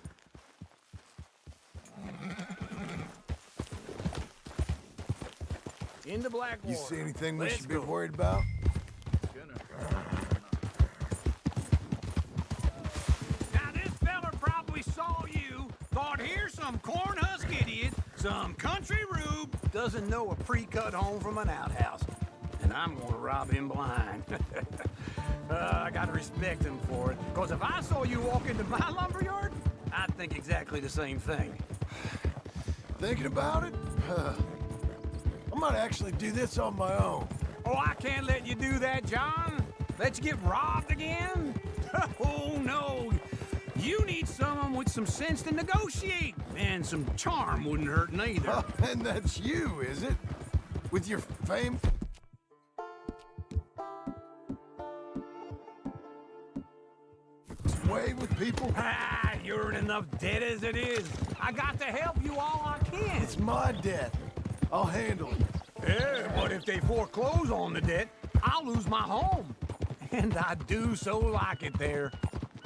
Into Blackwater. You see anything we Let's should be go. worried about? Now this feller probably saw you, thought here's some corn husk idiot, some country rube, doesn't know a pre-cut home from an outhouse. And I'm gonna rob him blind. I gotta respect him for it, because if I saw you walk into my lumberyard, I'd think exactly the same thing. Thinking about it? I might actually do this on my own. Oh, I can't let you do that, John. Let you get robbed again? Oh, no. You need someone with some sense to negotiate. And some charm wouldn't hurt neither. Oh, and that's you, is it? With your fame? Way with people? Ah, you're in enough debt as it is. I got to help you all I can. It's my debt. I'll handle it. Yeah, but if they foreclose on the debt, I'll lose my home. And I do so like it there.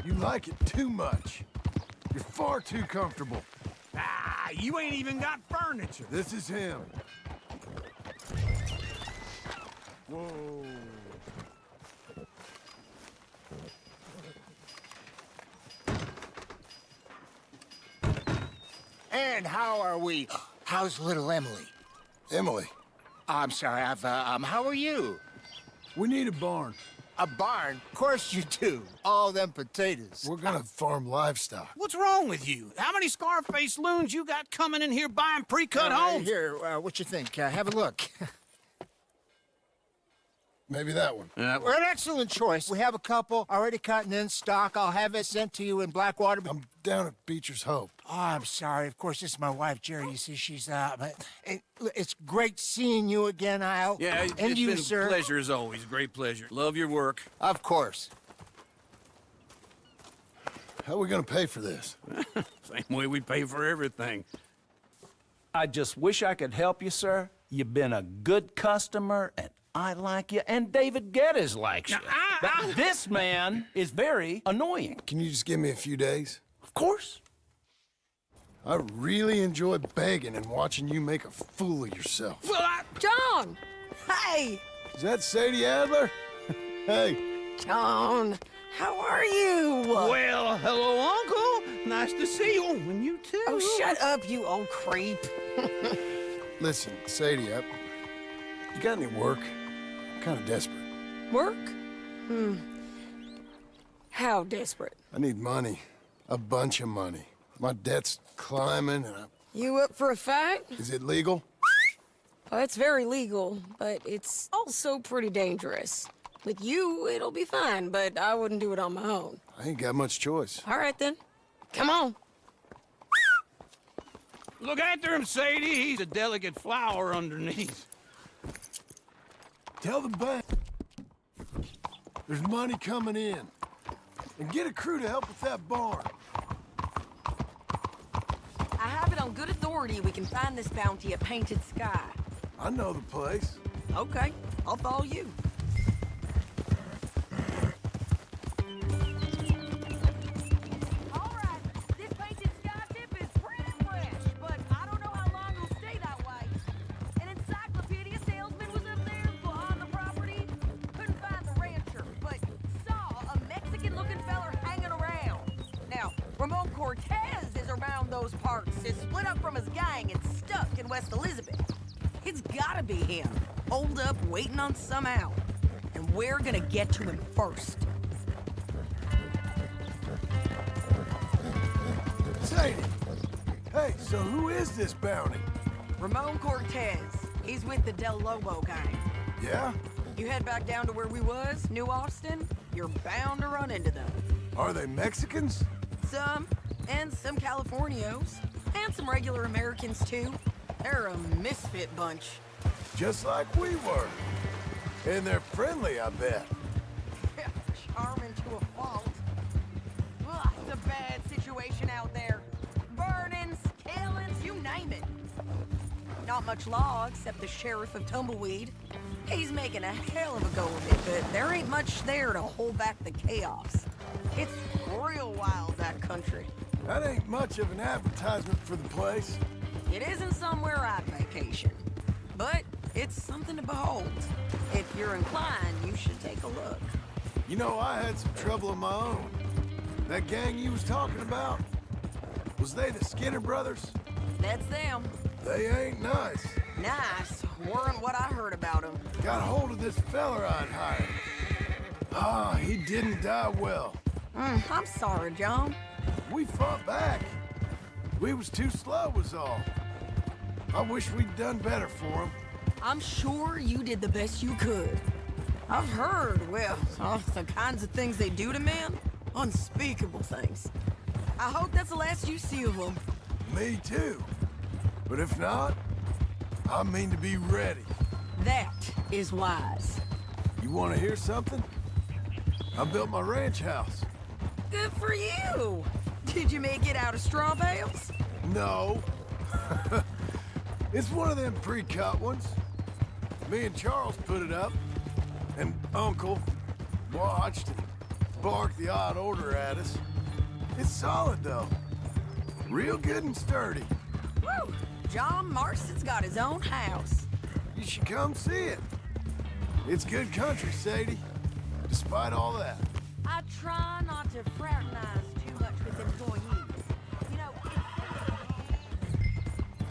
You like it too much. You're far too comfortable. Ah, you ain't even got furniture. This is him. Whoa. And how are we? How's little Emily? Emily. I'm sorry, how are you? We need a barn. A barn? Of course you do. All them potatoes. We're gonna farm livestock. What's wrong with you? How many Scarface loons you got coming in here buying pre-cut homes? Here, what you think? Have a look. Maybe that one. We're an excellent choice. We have a couple already cut and in stock. I'll have it sent to you in Blackwater. I'm down at Beecher's Hope. Oh, I'm sorry. Of course, this is my wife, Jerry. You see, she's but it's great seeing you again, Al. Yeah, and it's you, been sir. a pleasure as always. Great pleasure. Love your work. Of course. How are we gonna pay for this? Same way we pay for everything. I just wish I could help you, sir. You've been a good customer, and I like you, and David Geddes likes you. But this man is very annoying. Can you just give me a few days? Of course. I really enjoy begging and watching you make a fool of yourself. Well, John! Hey! Is that Sadie Adler? Hey. John, how are you? Well, hello, Uncle. Nice to see you. And you too. Oh, shut up, you old creep. Listen, Sadie, you got any work? I'm kind of desperate. Work? How desperate? I need money. A bunch of money. My debt's climbing and You up for a fight? Is it legal? Well, it's very legal, but it's also pretty dangerous. With you, it'll be fine, but I wouldn't do it on my own. I ain't got much choice. All right, then. Come on. Look after him, Sadie. He's a delicate flower underneath. Tell the bank there's money coming in. And get a crew to help with that barn. I have it on good authority we can find this bounty at Painted Sky. I know the place. Okay, I'll follow you. All right, this Painted Sky tip is pretty fresh, but I don't know how long it'll stay that way. An encyclopedia salesman was up there on the property. Couldn't find the rancher, but saw a Mexican-looking feller hanging around. Now, Ramon Cortez is around those parts, is split up from his gang and stuck in West Elizabeth. It's gotta be him. Holed up, waiting on some out. And we're gonna get to him first. Sadie! Hey, so who is this bounty? Ramon Cortez. He's with the Del Lobo gang. Yeah? You head back down to where we was, New Austin, you're bound to run into them. Are they Mexicans? Some, and some Californios, and some regular Americans too. They're a misfit bunch. Just like we were. And they're friendly, I bet. Charming to a fault. Ugh, it's a bad situation out there. Burnings, killings, you name it. Not much law except the sheriff of Tumbleweed. He's making a hell of a go of it, but there ain't much there to hold back the chaos. It's real wild, that country. That ain't much of an advertisement for the place. It isn't somewhere I'd vacation, but it's something to behold. If you're inclined, you should take a look. You know, I had some trouble of my own. That gang you was talking about, was they the Skinner brothers? That's them. They ain't nice. Nice. Weren't what I heard about them. Got hold of this feller I'd hired. Ah, he didn't die well. I'm sorry, John. We fought back. We was too slow was all. I wish we'd done better for him. I'm sure you did the best you could. I've heard, well, the kinds of things they do to men. Unspeakable things. I hope that's the last you see of them. Me too. But if not, I mean to be ready. That is wise. You want to hear something? I built my ranch house. Good for you. Did you make it out of straw bales? No. It's one of them pre-cut ones. Me and Charles put it up, and Uncle watched and barked the odd order at us. It's solid, though. Real good and sturdy. Woo! John Marston's got his own house. You should come see it. It's good country, Sadie, despite all that. I try not to fraternize too much with employees. You know,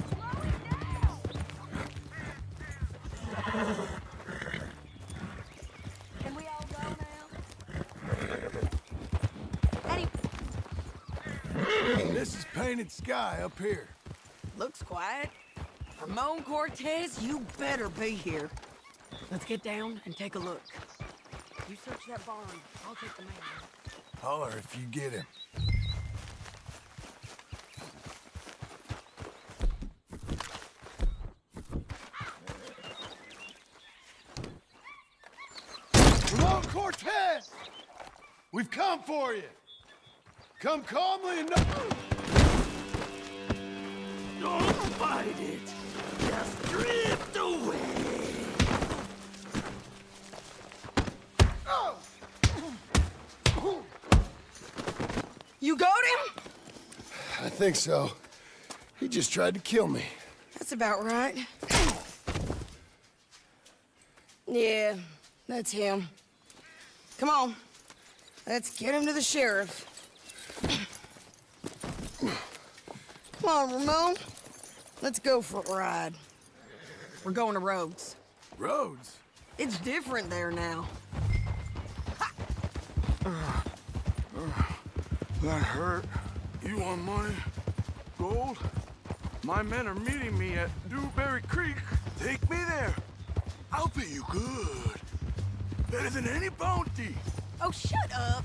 slow it down. Can we all go now? This is Painted Sky up here. Looks quiet. Ramon Cortez, you better be here. Let's get down and take a look. You search that barn. I'll take the man. Holler if you get him. Ramon Cortez! We've come for you. Come calmly and Don't fight it. Just drift away. You got him? I think so. He just tried to kill me. That's about right. Yeah, that's him. Come on. Let's get him to the sheriff. Come on, Ramon. Let's go for a ride. We're going to Rhodes. Rhodes? It's different there now. That hurt. You want money? Gold? My men are meeting me at Dewberry Creek. Take me there. I'll pay you good. Better than any bounty. Oh, shut up.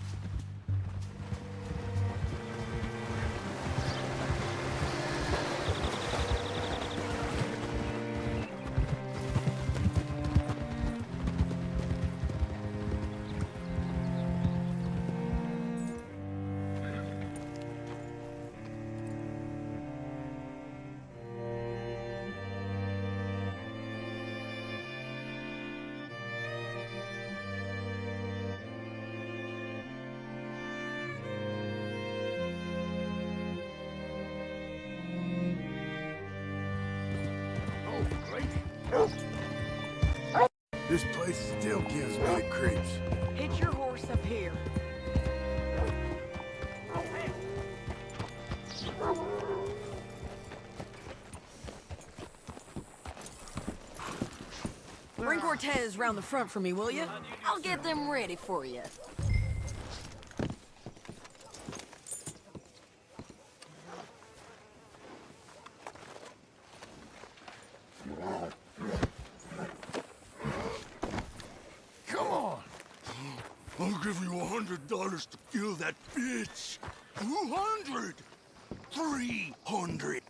This place still gives me the creeps. Hitch your horse up here. Bring Cortez round the front for me, will you? I'll get them ready for you. I'll give you $100 to kill that bitch. 200. 300.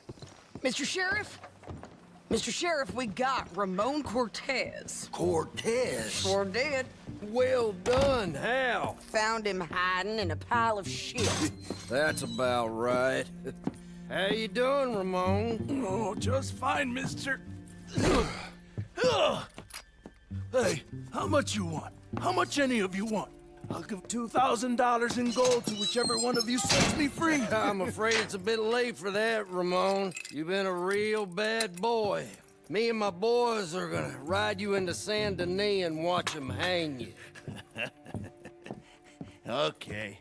Mr. Sheriff? Mr. Sheriff, we got Ramon Cortez. Cortez? Sure did. Well done. How? Found him hiding in a pile of shit. That's about right. How you doing, Ramon? Oh, just fine, mister. Hey, how much you want? How much any of you want? I'll give $2,000 in gold to whichever one of you sets me free. I'm afraid it's a bit late for that, Ramon. You've been a real bad boy. Me and my boys are gonna ride you into Saint Denis and watch them hang you. Okay,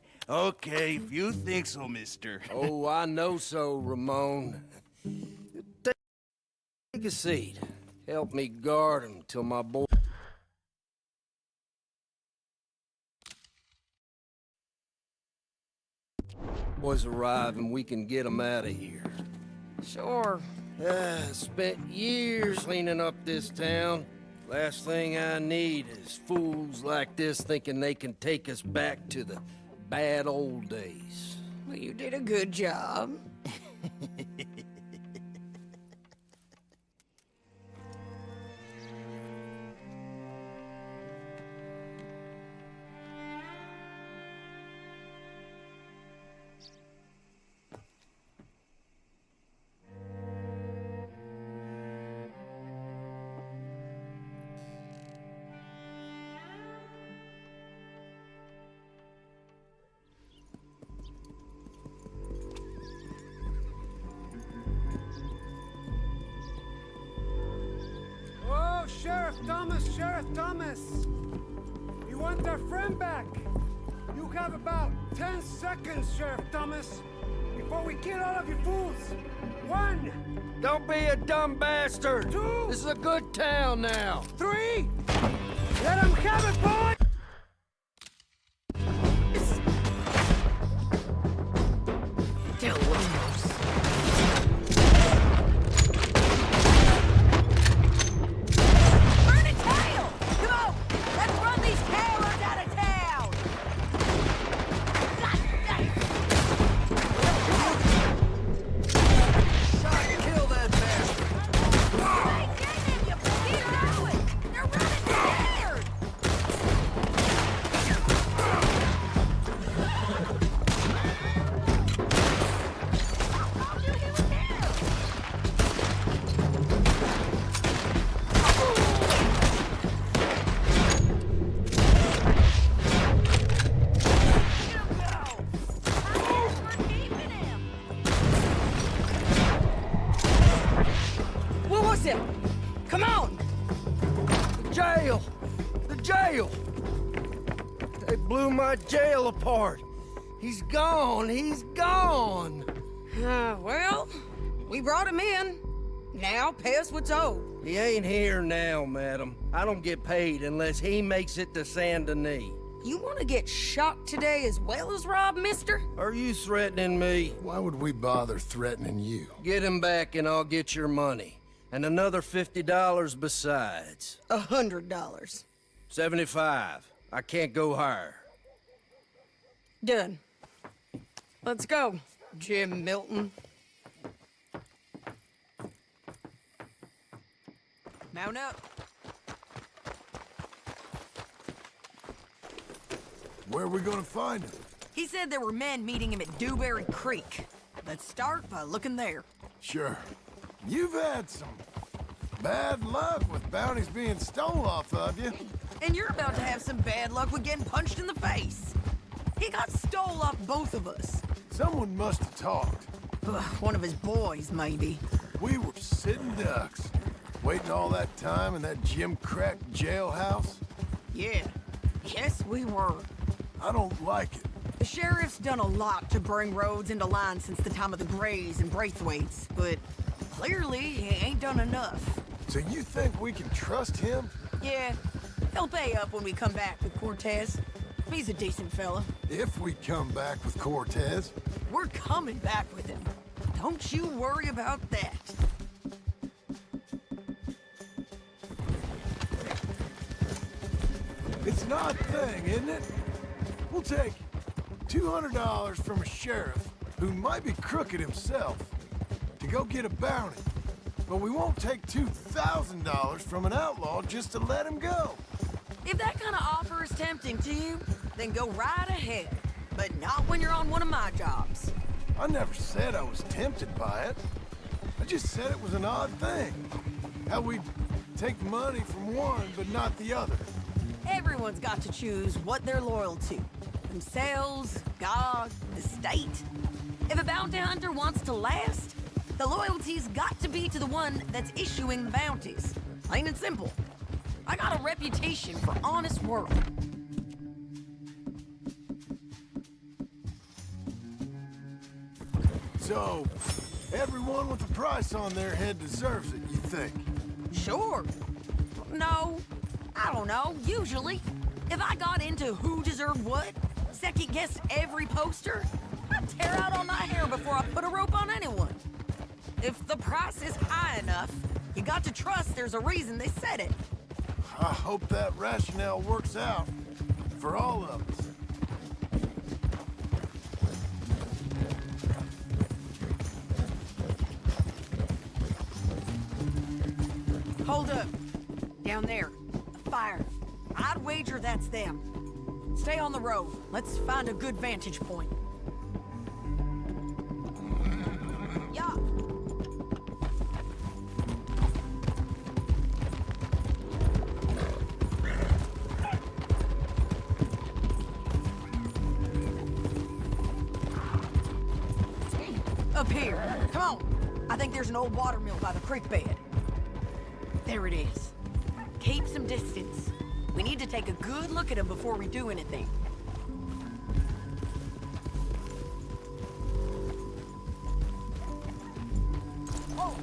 if you think so, mister. Oh, I know so, Ramon. Take a seat. Help me guard him till my boy... boys arrive and we can get them out of here. Sure. Spent years cleaning up this town. Last thing I need is fools like this thinking they can take us back to the bad old days. Well, you did a good job. Sheriff Thomas! We want our friend back! You have about 10 seconds, Sheriff Thomas, before we kill all of you fools! 1! Don't be a dumb bastard! 2! This is a good town now! 3! Let him have it, boy! Come on! The jail! They blew my jail apart. He's gone. Well, we brought him in. Now pay us what's owed. He ain't here now, madam. I don't get paid unless he makes it to Saint Denis. You want to get shot today as well as robbed, mister? Are you threatening me? Why would we bother threatening you? Get him back and I'll get your money. And another $50 besides. $100. 75. I can't go higher. Done. Let's go, Jim Milton. Mount up. Where are we gonna find him? He said there were men meeting him at Dewberry Creek. Let's start by looking there. Sure. You've had some bad luck with bounties being stole off of you. And you're about to have some bad luck with getting punched in the face. He got stole off both of us. Someone must have talked. One of his boys, maybe. We were sitting ducks, waiting all that time in that gim-crack jailhouse. Yeah. Yes, we were. I don't like it. The sheriff's done a lot to bring roads into line since the time of the Grays and Braithwaites, but clearly he ain't done enough. So you think we can trust him? Yeah. He'll pay up when we come back with Cortez. He's a decent fella. If we come back with Cortez. We're coming back with him. Don't you worry about that. It's an odd thing, isn't it? take $200 from a sheriff who might be crooked himself to go get a bounty. But we won't take $2,000 from an outlaw just to let him go. If that kind of offer is tempting to you, then go right ahead. But not when you're on one of my jobs. I never said I was tempted by it. I just said it was an odd thing. How we take money from one but not the other. Everyone's got to choose what they're loyal to. Themselves, God, the state. If a bounty hunter wants to last, the loyalty's got to be to the one that's issuing the bounties. Plain and simple. I got a reputation for honest work. So, everyone with a price on their head deserves it, you think? Sure. No, I don't know, usually. If I got into who deserved what, second-guessed every poster, I'd tear out all my hair before I put a rope on anyone. If the price is high enough, you got to trust there's a reason they said it. I hope that rationale works out for all of us. Hold up. Down there. A fire. I'd wager that's them. Stay on the road. Let's find a good vantage point. Yeah. Up here. Come on. I think there's an old watermill by the creek bed. There it is. Keep some distance. We need to take a good look at him before we do anything. Oh.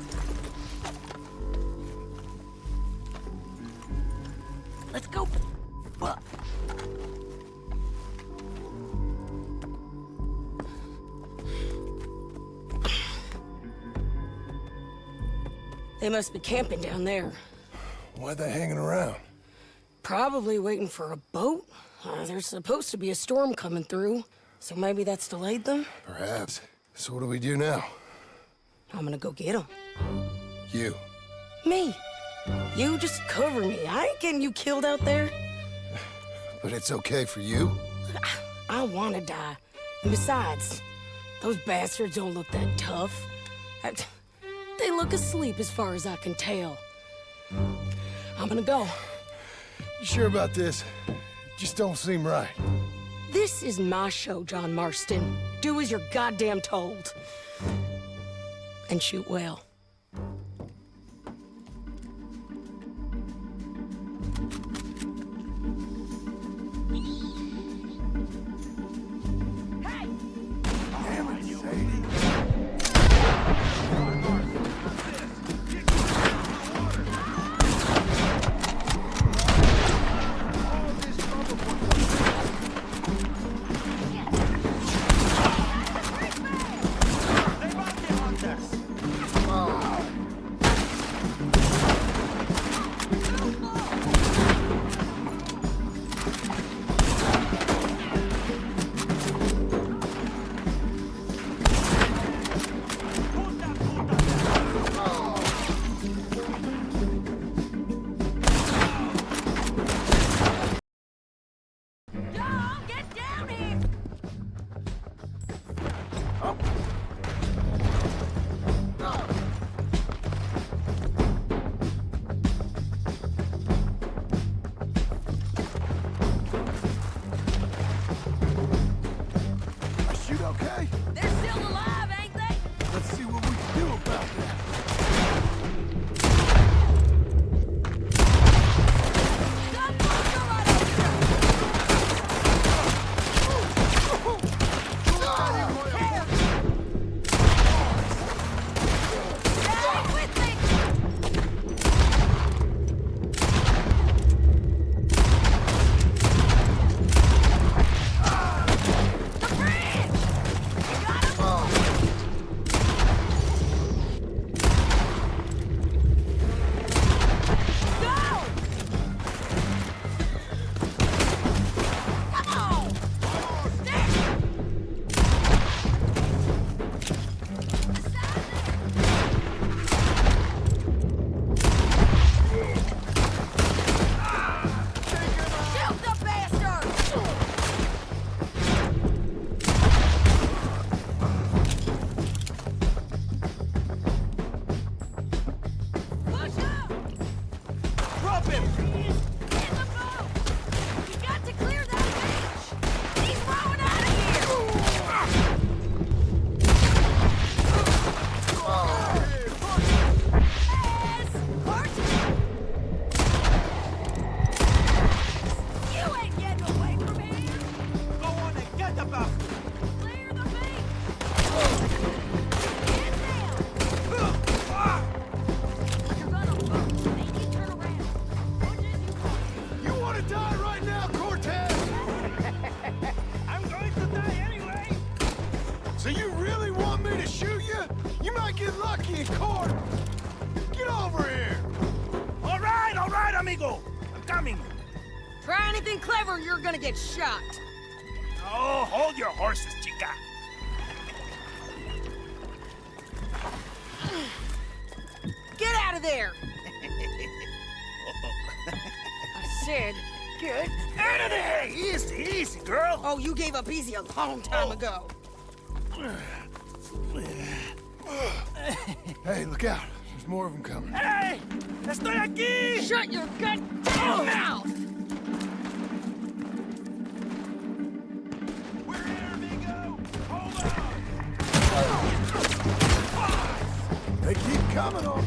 Let's go. What? They must be camping down there. Why are they hanging around? Probably waiting for a boat. There's supposed to be a storm coming through, so maybe that's delayed them? Perhaps. So what do we do now? I'm gonna go get them. You. Me. You just cover me. I ain't getting you killed out there. But it's okay for you? I wanna die. And besides, those bastards don't look that tough. They look asleep as far as I can tell. I'm gonna go. You sure about this? Just don't seem right. This is my show, John Marston. Do as you're goddamn told. And shoot well. Oh, Lucky and Court! Get over here! All right, amigo. I'm coming. Try anything clever and you're gonna get shot. Oh, hold your horses, chica. Get out of there! I said, get Out of there! Easy, easy, girl. Oh, you gave up easy a long time ago. Hey, look out. There's more of them coming. Hey! Estoy aquí! Shut your goddamn mouth! We're here, amigo! Hold on! They keep coming on.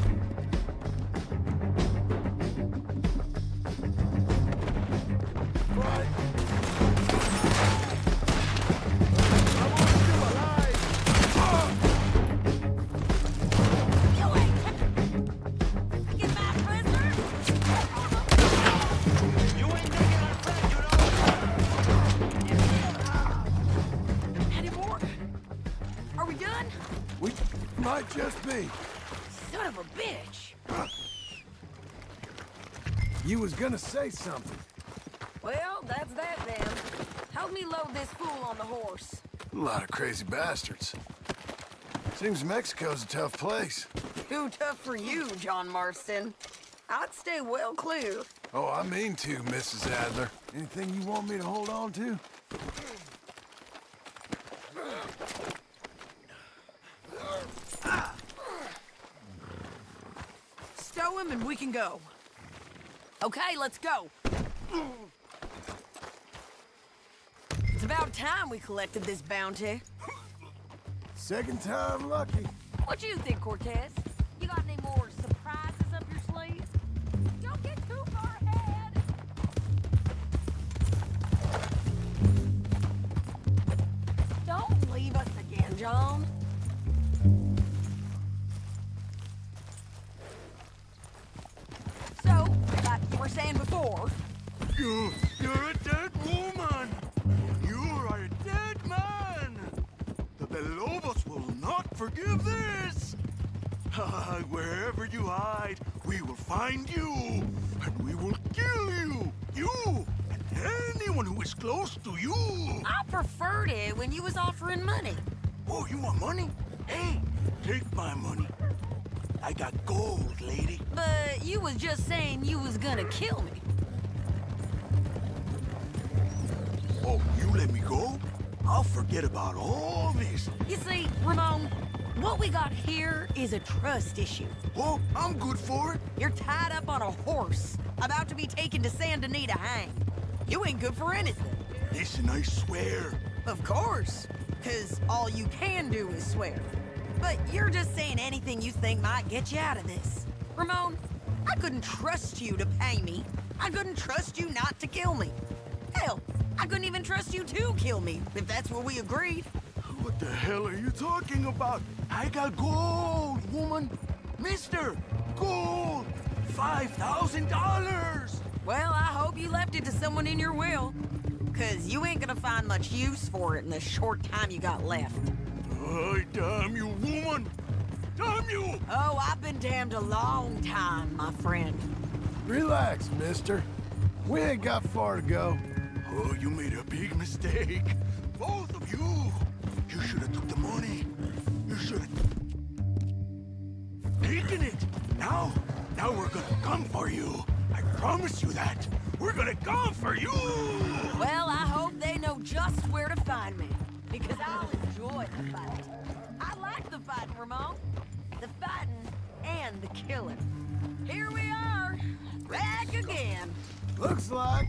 Right. I want you alive. You ain't get my prisoner? You ain't taking our friend, you know? Any more? Are we done? We might just be. Son of a bitch. You was gonna say something. Well, that's that then. Help me load this fool on the horse. A lot of crazy bastards. Seems Mexico's a tough place. Too tough for you, John Marston. I'd stay well clear. Oh, I mean to, Mrs. Adler. Anything you want me to hold on to? Stow him and we can go. Okay, let's go. It's about time we collected this bounty. Second time lucky. What you think, Cortez? You got any more surprises up your sleeve? Don't get too far ahead. Don't leave us again, John. So, like you were saying before, You're a dead woman. You are a dead man. The Belobos will not forgive this. Wherever you hide, we will find you, and we will kill you. You and anyone who is close to you. I preferred it when you was offering money. Oh, you want money? Hey, take my money. I got gold, lady. But you was just saying you was gonna kill me. Oh, you let me go? I'll forget about all this. You see, Ramon, what we got here is a trust issue. Oh, I'm good for it. You're tied up on a horse, about to be taken to San Denis to hang. You ain't good for anything. Listen, I swear. Of course, because all you can do is swear. But you're just saying anything you think might get you out of this. Ramon, I couldn't trust you to pay me. I couldn't trust you not to kill me. Hell, I couldn't even trust you to kill me, if that's what we agreed. What the hell are you talking about? I got gold, woman. Mister, gold. $5,000. Well, I hope you left it to someone in your will. Because you ain't gonna find much use for it in the short time you got left. Ay, damn you, woman. Damn you. Oh, I've been damned a long time, my friend. Relax, mister. We ain't got far to go. Oh, you made a big mistake. Both of you. You should have took the money. You should have taken it. Now we're gonna come for you. I promise you that. We're gonna come for you. Well, I hope they know just where to find me. Because I'll enjoy the fight. I like the fighting, Ramon. The fighting and the killing. Here we are, back again. Looks like.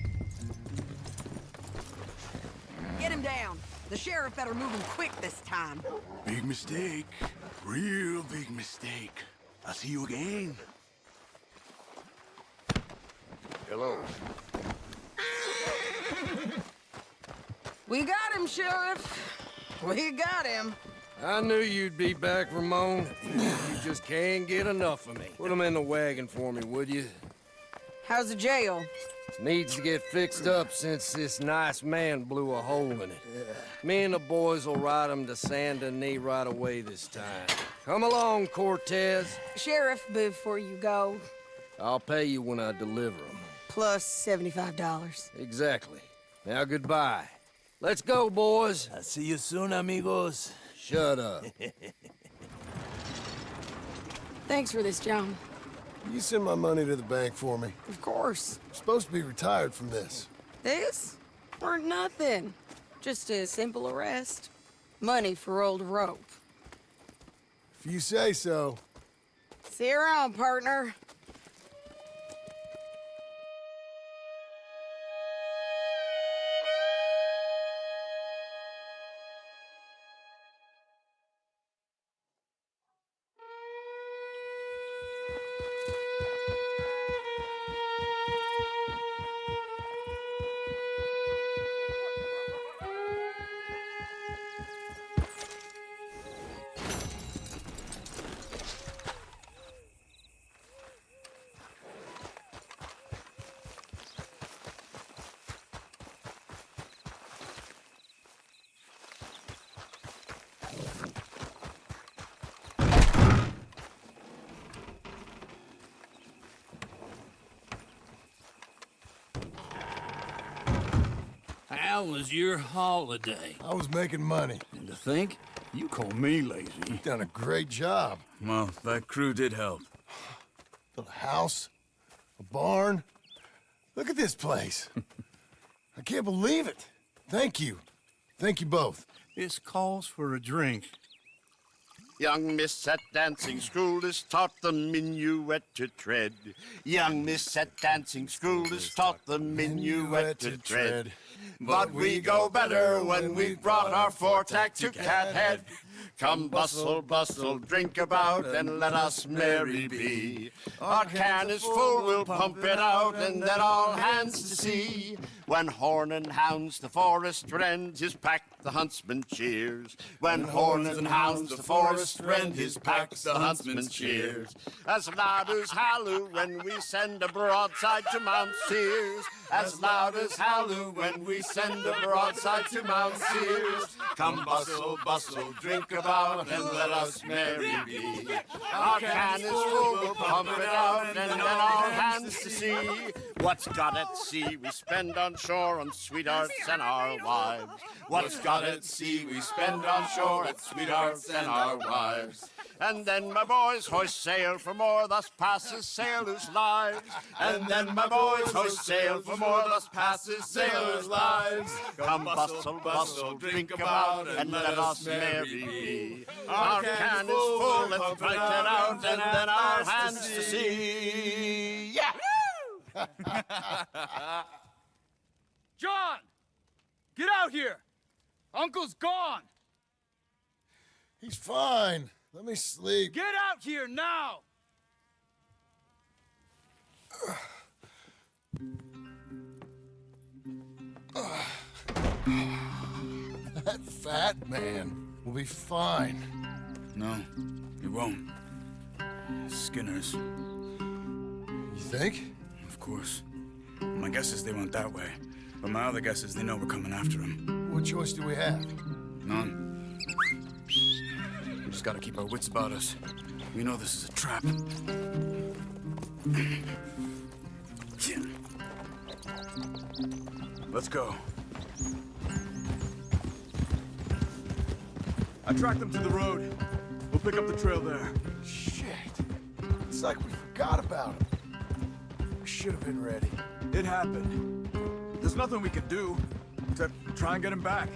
Get him down. The sheriff better move him quick this time. Big mistake. Real big mistake. I'll see you again. Hello. We got him, Sheriff. We got him. I knew you'd be back, Ramon. You just can't get enough of me. Put him in the wagon for me, would you? How's the jail? Needs to get fixed up since this nice man blew a hole in it. Me and the boys will ride him to Saint Denis right away this time. Come along, Cortez. Sheriff, before you go, I'll pay you when I deliver them. plus $75. Exactly. Now goodbye. Let's go, boys. I'll see you soon, amigos. Shut up. Thanks for this, John. You send my money to the bank for me. Of course. I'm supposed to be retired from this. This? Weren't nothing. Just a simple arrest. Money for old rope. If you say so. See you around, partner. How was your holiday? I was making money. And to think, you call me lazy. You've done a great job. Well, that crew did help. Built a house, a barn. Look at this place. I can't believe it. Thank you. Thank you both. This calls for a drink. Young miss at dancing school is taught the minuet to tread. Young miss at dancing school is taught the minuet to tread. But we go better when we've brought our four-tack to Cathead. Come bustle, bustle, drink about, and let us merry be. Our can is full, we'll pump it out, and then all hands to sea. When horn and hounds the forest rend, his pack the huntsman cheers. When horn and hounds the forest rend, his pack the huntsman cheers. As loud as halloo when we send a broadside to Mount Sears. As loud as halloo when we send a broadside to Mount Sears. Come bustle, bustle, drink about, and let us merry be. Our can is full, we'll pump it out, and then all hands to sea. What's got at sea we spend on shore on sweethearts and our wives. What's got at sea we spend on shore at sweethearts and our wives. And then my boys hoist sail for more, thus passes sailors' lives. And then my boys hoist sail for more, thus passes sailors' lives. Come bustle, bustle, drink about, and let us merry be. Our can is full, let's fight it out, and then our hands to sea. Yeah! John! Get out here! Uncle's gone! He's fine. Let me sleep. Get out here now! That fat man will be fine. No, he won't. Skinner's. You think? Of course. My guess is they went that way. But my other guess is they know we're coming after him. What choice do we have? None. We just gotta keep our wits about us. We know this is a trap. Let's go. I tracked them to the road. We'll pick up the trail there. Shit. It's like we forgot about him. We should have been ready. It happened. There's nothing we can do except try and get him back.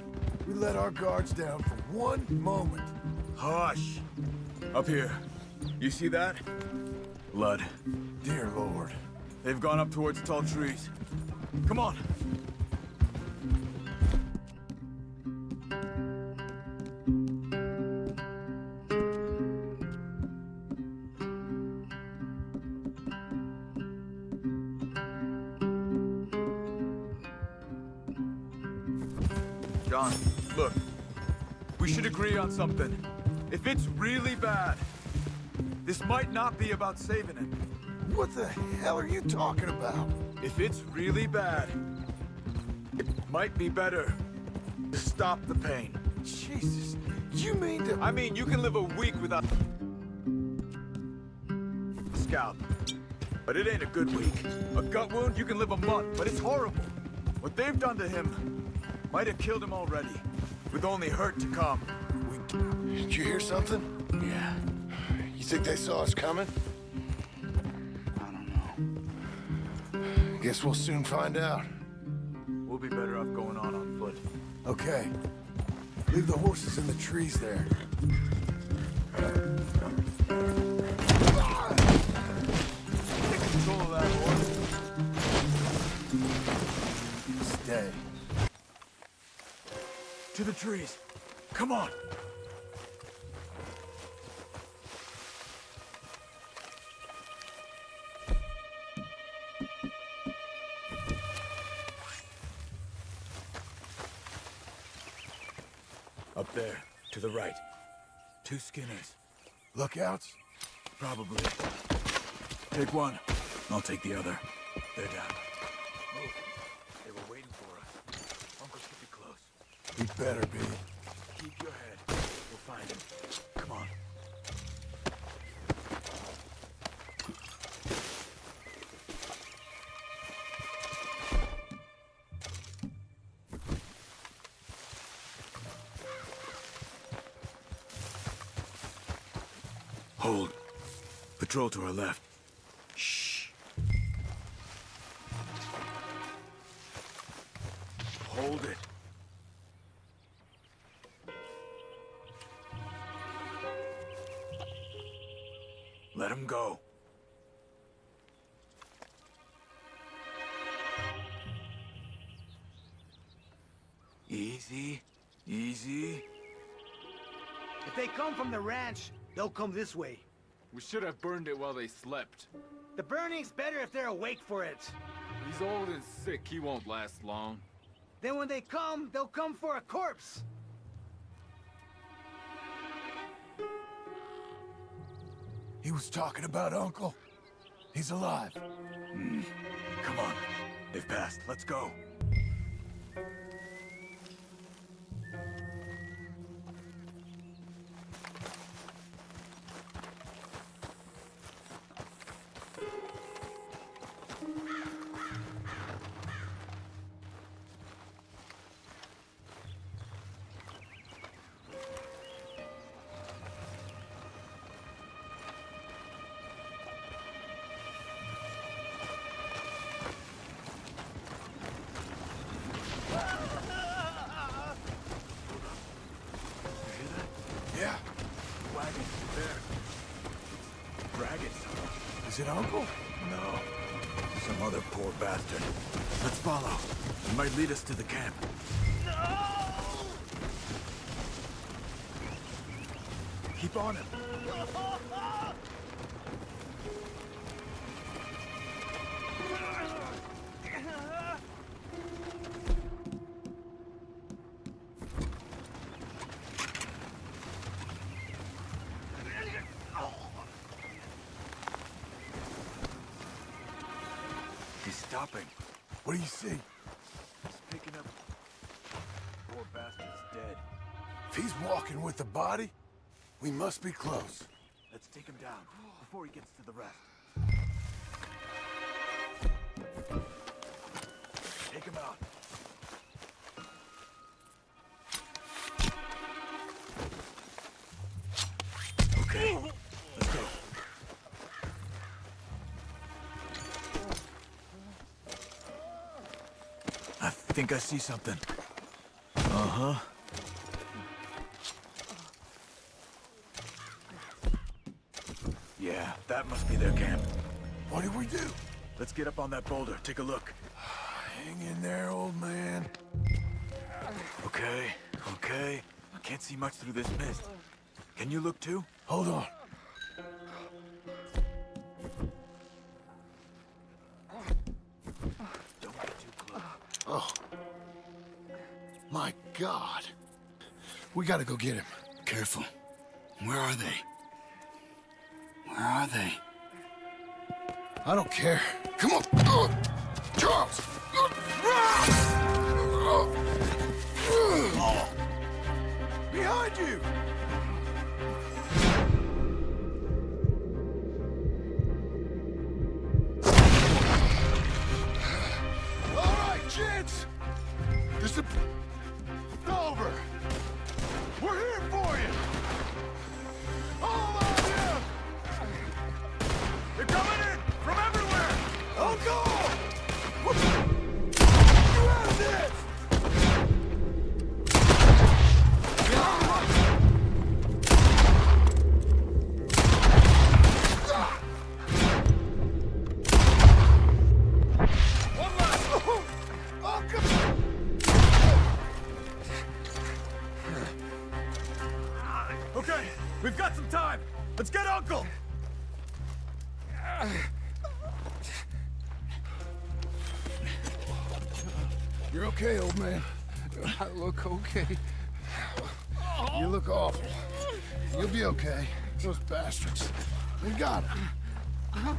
We let our guards down for one moment. Hush. Up here. You see that? Blood. Dear Lord. They've gone up towards the tall trees. Come on. John, look. We should agree on something. If it's really bad, this might not be about saving him. What the hell are you talking about? If it's really bad, it might be better to stop the pain. Jesus, you mean to... I mean, you can live a week without a scalp, but it ain't a good week. A gut wound, you can live a month, but it's horrible. What they've done to him might have killed him already, with only hurt to come. Did you hear something? Yeah. You think they saw us coming? I don't know. Guess we'll soon find out. We'll be better off going on foot. Okay. Leave the horses in the trees there. Take control of that horse. Stay. To the trees. Come on. Up there, to the right. 2 Skinners. Lookouts? Probably. Take one. I'll take the other. They're down. Move. They were waiting for us. Uncle should be close. He better be. Keep your head. We'll find him. Come on. Hold. Patrol to our left. Shh. Hold it. Let him go. Easy. Easy. If they come from the ranch, they'll come this way. We should have burned it while they slept. The burning's better if they're awake for it. He's old and sick. He won't last long. Then when they come, they'll come for a corpse. He was talking about Uncle. He's alive. Come on. They've passed. Let's go. Yeah. Wagon there. Dragons. Is it Uncle? No. Some other poor bastard. Let's follow. It might lead us to the camp. Keep on him. He's stopping. What do you see? He's picking up. Poor bastard's dead. If he's walking with the body, we must be close. Let's take him down before he gets to the rest. Take him out. Okay, let's go. I think I see something. Uh-huh. Yeah, that must be their camp. What do we do? Let's get up on that boulder, take a look. Hang in there, old man. Okay, okay. I can't see much through this mist. Can you look too? Hold on. Don't get too close. Oh. My God. We gotta go get him. Careful. Where are they? Where are they? I don't care. Come on. Charles! Behind you! All right, kids! This is over. We're here for you. All of you! They're coming in from everywhere! Uncle! You have this! Okay, we've got some time. Let's get Uncle! You're okay, old man. I look okay. You look awful. You'll be okay. Those bastards. We got him.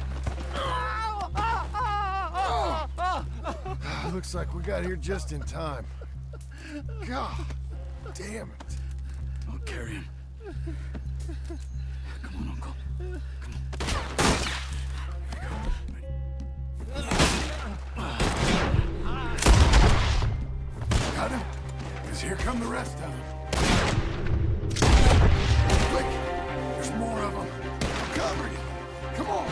Looks like we got here just in time. God damn it. I'll carry him. Come on, Uncle. Got him? Because here come the rest of them. Quick! There's more of them. Cover you! Come on!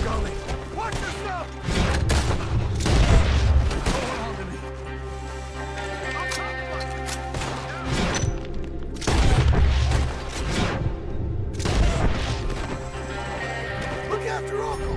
Golly! Watch yourself! Hold on to me. Look after Uncle!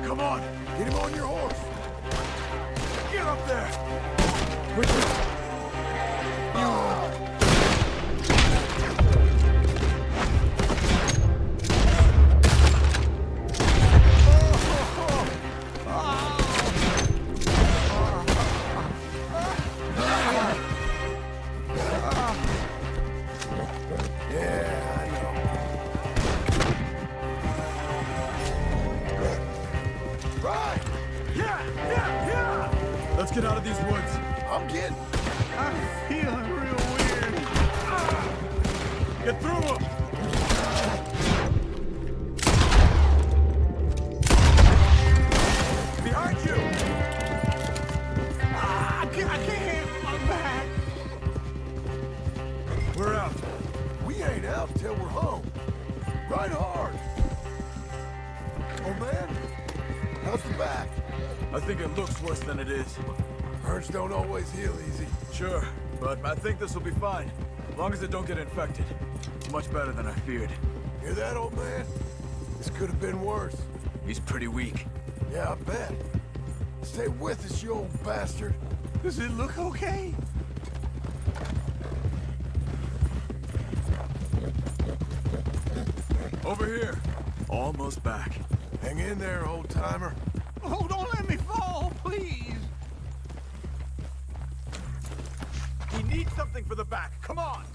Come on! Get him on your horse! Get up there! Quickly! Let's get out of these woods. I'm getting. I'm feeling real weird. Get through them. Behind you. I can't. I'm back. We're out. We ain't out till we're home. Ride hard. Old man, how's the back? I think it looks worse than it is. Burns don't always heal easy. Sure, but I think this will be fine. As long as it don't get infected. It's much better than I feared. Hear that, old man? This could have been worse. He's pretty weak. Yeah, I bet. Stay with us, you old bastard. Does it look okay? Over here. Almost back. Hang in there, old-timer. Oh, don't let me fall, please. He needs something for the back. Come on.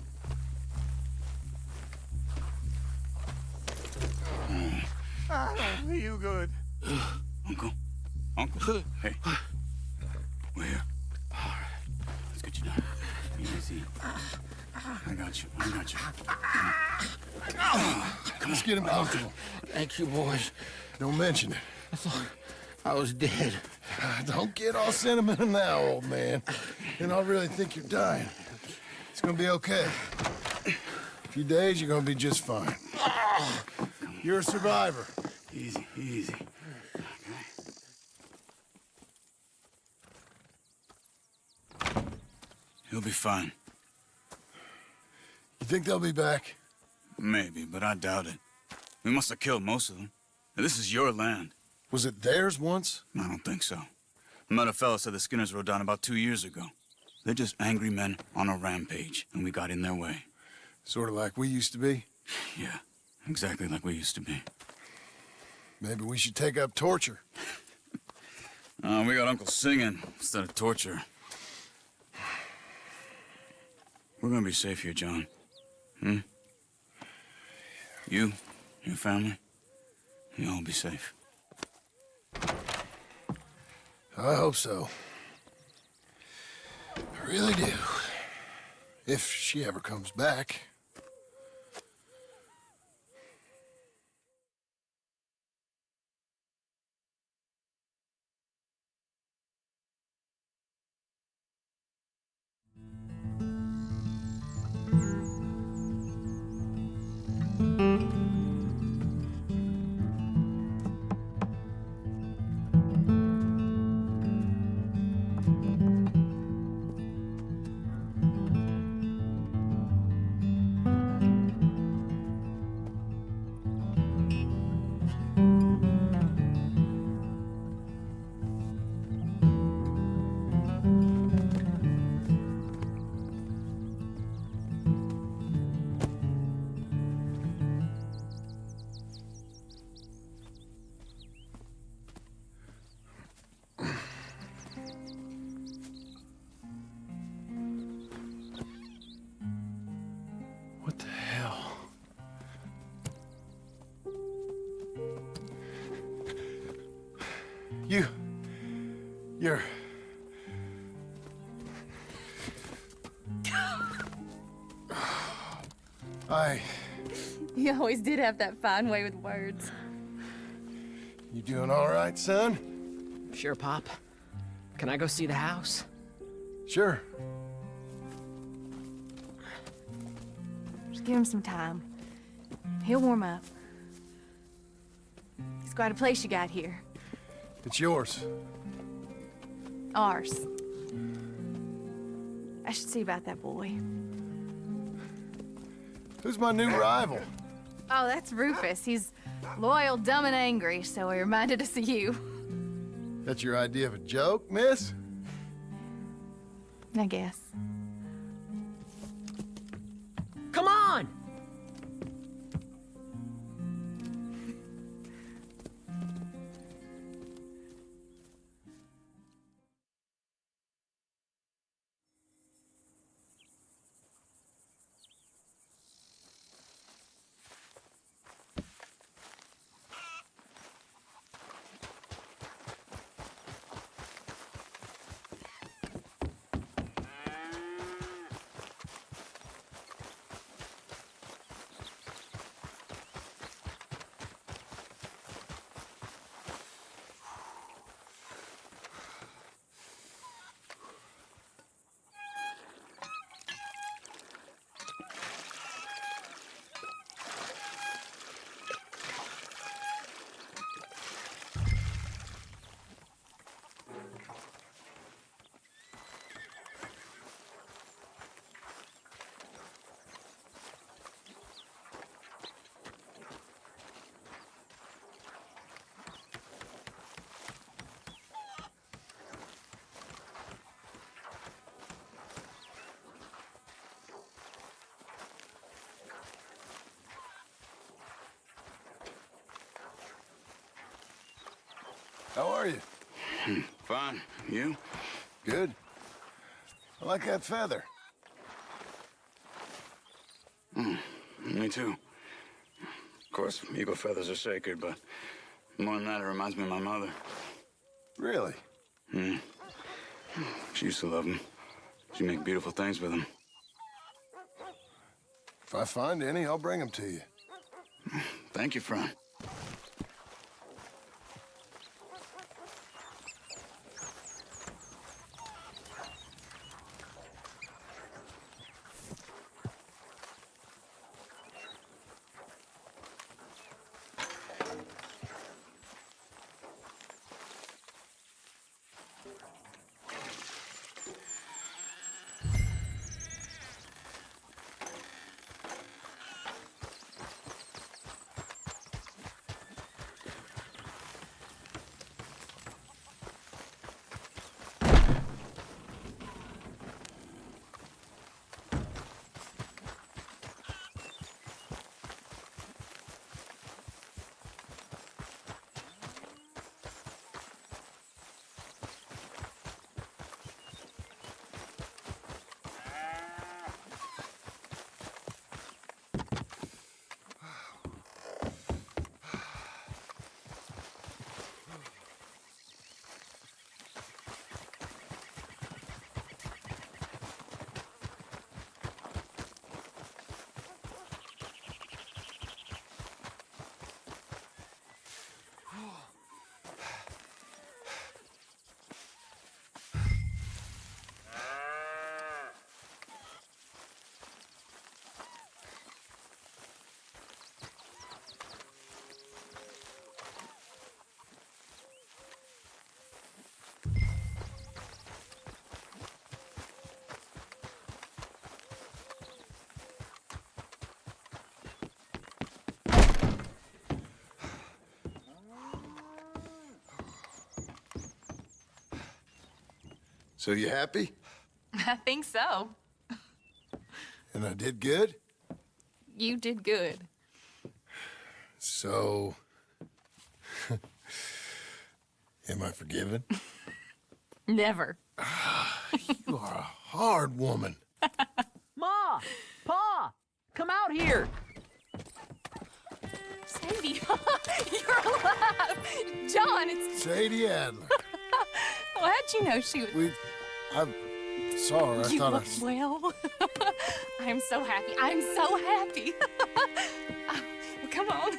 I don't feel good. Uncle. Hey. We're here. Let's get you down. Easy. I got you. Let's get him comfortable. Thank you, boys. Don't mention it. I was dead. Don't get all sentimental now, old man. And I really think you're dying. It's gonna be okay. A few days, you're gonna be just fine. You're a survivor. Easy, easy. He'll be fine. You think they'll be back? Maybe, but I doubt it. We must have killed most of them. This is your land. Was it theirs once? I don't think so. I met a fella said the Skinners rode down about 2 years ago. They're just angry men on a rampage, and we got in their way. Sort of like we used to be? Yeah, exactly like we used to be. Maybe we should take up torture. We got Uncle singing instead of torture. We're gonna be safe here, John. Hmm? You, your family, you'll all be safe. I hope so. I really do. If she ever comes back. What the hell? You're... You always did have that fine way with words. You doing all right, son? Sure, Pop. Can I go see the house? Sure. Just give him some time. He'll warm up. It's quite a place you got here. It's yours. Ours. I should see about that boy. Who's my new rival? Oh, that's Rufus. He's loyal, dumb, and angry, so he reminded us of you. That's your idea of a joke, miss? I guess. Come on! How are you? Fine. You? Good. I like that feather. Me too. Of course, eagle feathers are sacred, but more than that, it reminds me of my mother. Really? She used to love them. She'd make beautiful things with them. If I find any, I'll bring them to you. Thank you, friend. So you happy? I think so. And I did good? You did good. So... am I forgiven? Never. You are a hard woman. Ma! Pa! Come out here! Sadie, you're alive! John, it's... Sadie Adler. Well, how'd you know she was... I saw her. I You thought look well. I'm so happy. I'm so happy. Well, come on.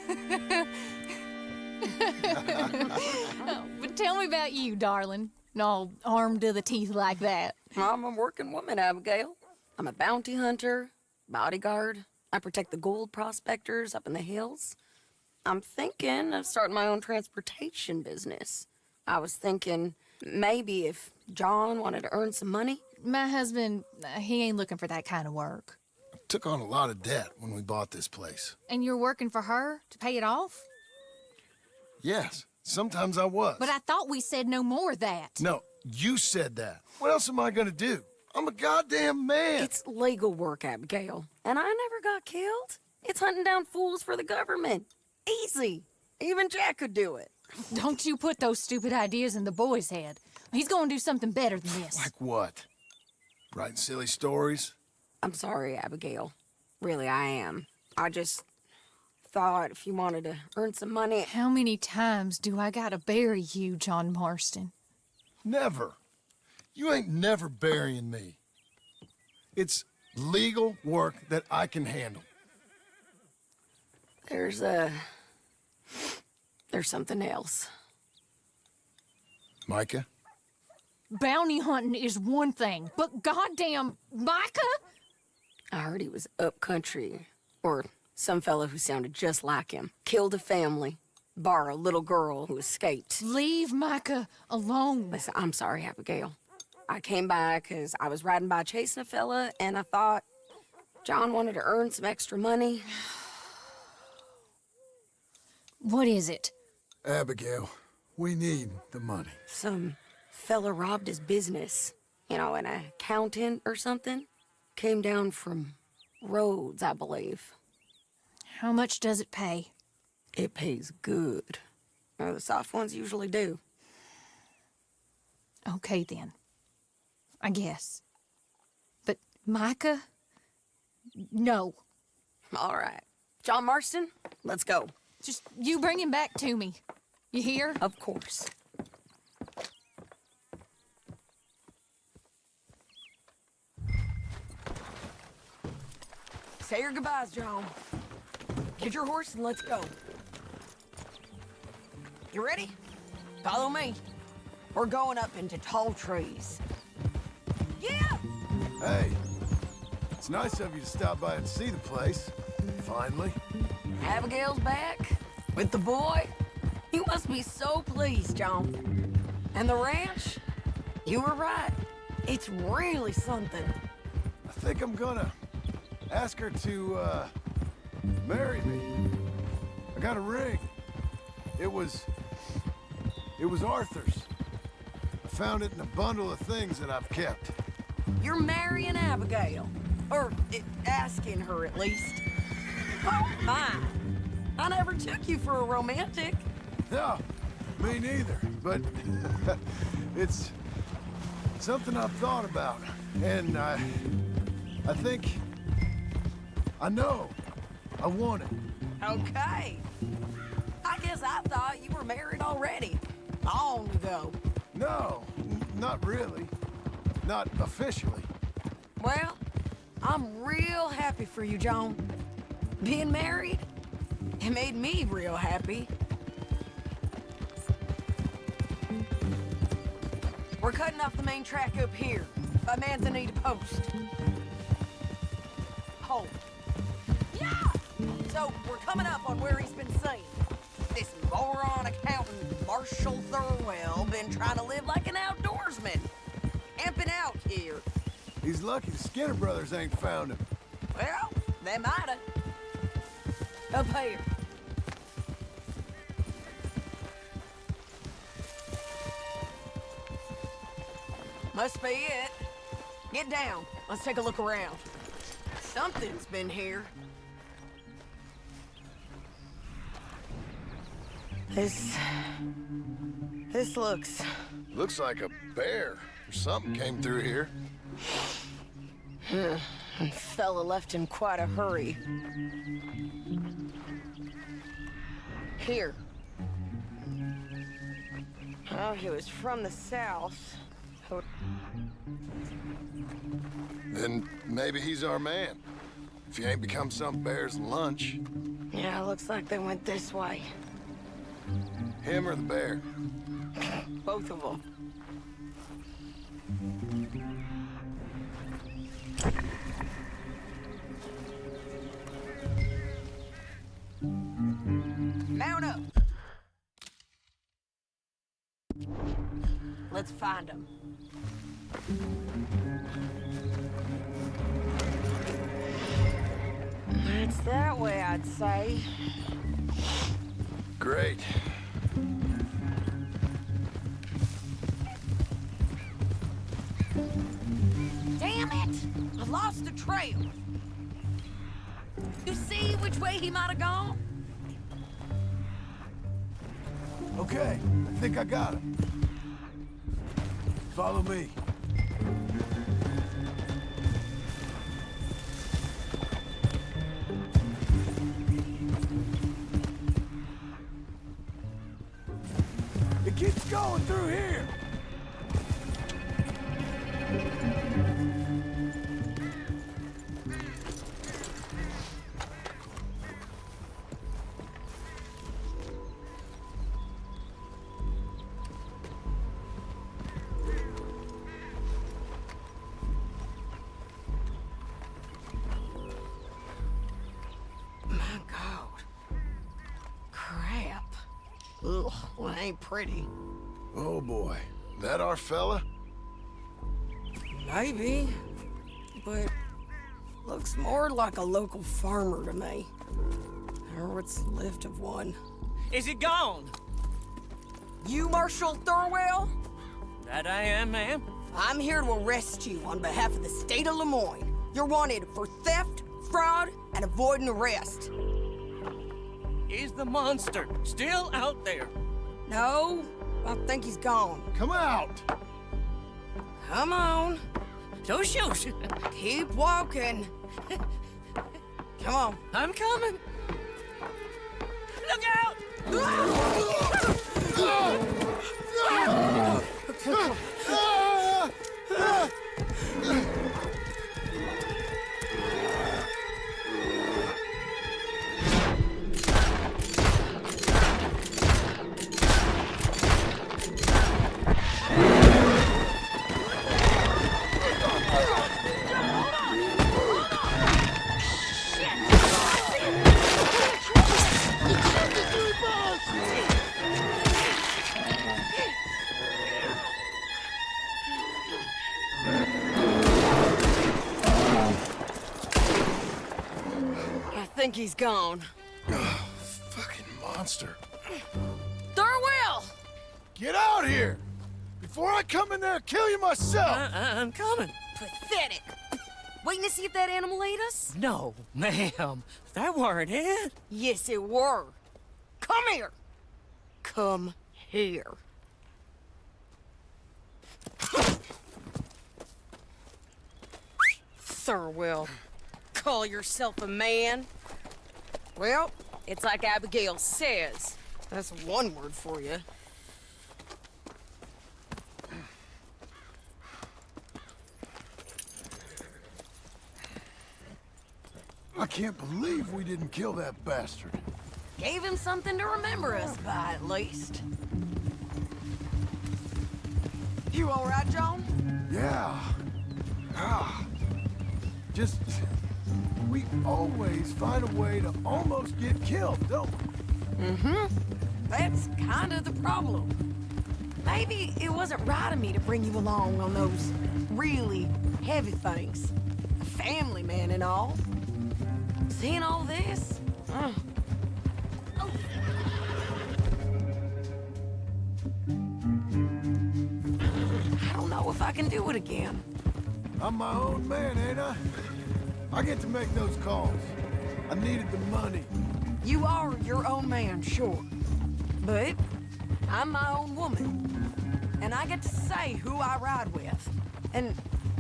But tell me about you, darling. All armed to the teeth like that. I'm a working woman, Abigail. I'm a bounty hunter, bodyguard. I protect the gold prospectors up in the hills. I'm thinking of starting my own transportation business. I was thinking maybe if John wanted to earn some money. My husband, he ain't looking for that kind of work. I took on a lot of debt when we bought this place. And you're working for her to pay it off? Yes, sometimes I was. But I thought we said no more of that. No, you said that. What else am I gonna do? I'm a goddamn man. It's legal work, Abigail. And I never got killed. It's hunting down fools for the government. Easy. Even Jack could do it. Don't you put those stupid ideas in the boy's head. He's gonna do something better than this. Like what? Writing silly stories? I'm sorry, Abigail. Really, I am. I just thought if you wanted to earn some money... How many times do I gotta bury you, John Marston? Never. You ain't never burying me. It's legal work that I can handle. There's something else. Micah? Bounty hunting is one thing, but goddamn, Micah? I heard he was up country, or some fellow who sounded just like him. Killed a family, bar a little girl who escaped. Leave Micah alone. Listen, I'm sorry, Abigail. I came by because I was riding by chasing a fella, and I thought John wanted to earn some extra money. What is it? Abigail, we need the money. Some fella robbed his business. You know, an accountant or something. Came down from Rhodes, I believe. How much does it pay? It pays good. Well, the soft ones usually do. Okay, then. I guess. But Micah? No. All right. John Marston, let's go. Just you bring him back to me. You hear? Of course. Say your goodbyes, John. Get your horse and let's go. You ready? Follow me. We're going up into tall trees. Yeah! Hey, it's nice of you to stop by and see the place. Finally. Abigail's back with the boy. You must be so pleased, John. And the ranch? You were right. It's really something. I think I'm gonna ask her to, marry me. I got a ring. It was Arthur's. I found it in a bundle of things that I've kept. You're marrying Abigail. Or asking her, at least. Oh, my. I never took you for a romantic. No, me neither. But it's something I've thought about. And I think I know I want it. Okay. I guess I thought you were married already. Long ago. No, not really. Not officially. Well, I'm real happy for you, John. Being married, it made me real happy. We're cutting off the main track up here, by Manzanita Post. Hold. Yeah! So, we're coming up on where he's been seen. This moron accountant, Marshall Thurwell, been trying to live like an outdoorsman. Amping out here. He's lucky the Skinner brothers ain't found him. Well, they mighta. Up here. Must be it. Get down. Let's take a look around. Something's been here. This looks... Looks like a bear or something came through here. Fella left in quite a hurry. Here. Oh, he was from the south. Then maybe he's our man. If he ain't become some bear's lunch. Yeah, looks like they went this way. Him or the bear? Both of them. Mount up. Let's find him. It's that way, I'd say. Great. Damn it! I lost the trail. You see which way he might have gone? Okay, I think I got him. Follow me. It keeps going through here. Ugh, well, it ain't pretty. Oh boy, that our fella? Maybe, but looks more like a local farmer to me. Or what's left of one. Is he gone? You Marshal Thurwell? That I am, ma'am. I'm here to arrest you on behalf of the state of Lemoyne. You're wanted for theft, fraud, and avoiding arrest. Is the monster still out there? No, I think he's gone. Come out! Come on. Don't shoot. Keep walking. Come on. I'm coming. Look out! I think he's gone. Oh, fucking monster. Thurwell! Get out here! Before I come in there and kill you myself! I'm coming. Pathetic. Waiting to see if that animal ate us? No, ma'am. That weren't it. Yes, it were. Come here. Come here. Thurwell, call yourself a man? Well, it's like Abigail says. That's one word for you. I can't believe we didn't kill that bastard. Gave him something to remember us by, at least. You all right, John? Yeah. Just... we always find a way to almost get killed, don't we? Mm-hmm. That's kind of the problem. Maybe it wasn't right of me to bring you along on those really heavy things. A family man and all. Seeing all this? Oh. I don't know if I can do it again. I'm my own man, ain't I? I get to make those calls. I needed the money. You are your own man, sure. But I'm my own woman. And I get to say who I ride with. And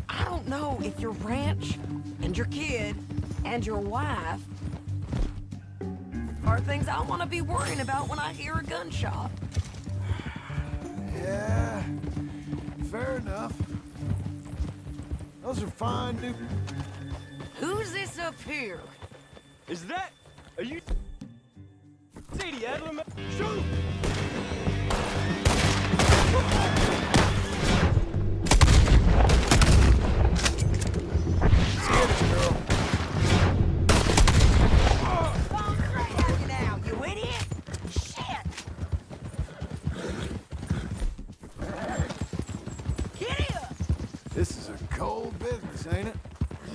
I don't know if your ranch and your kid and your wife are things I want to be worrying about when I hear a gunshot. Yeah, fair enough. Those are fine new... Who's this up here? Is that... Are you... Sadie Edelman? Shoot! This is a cold business, ain't it?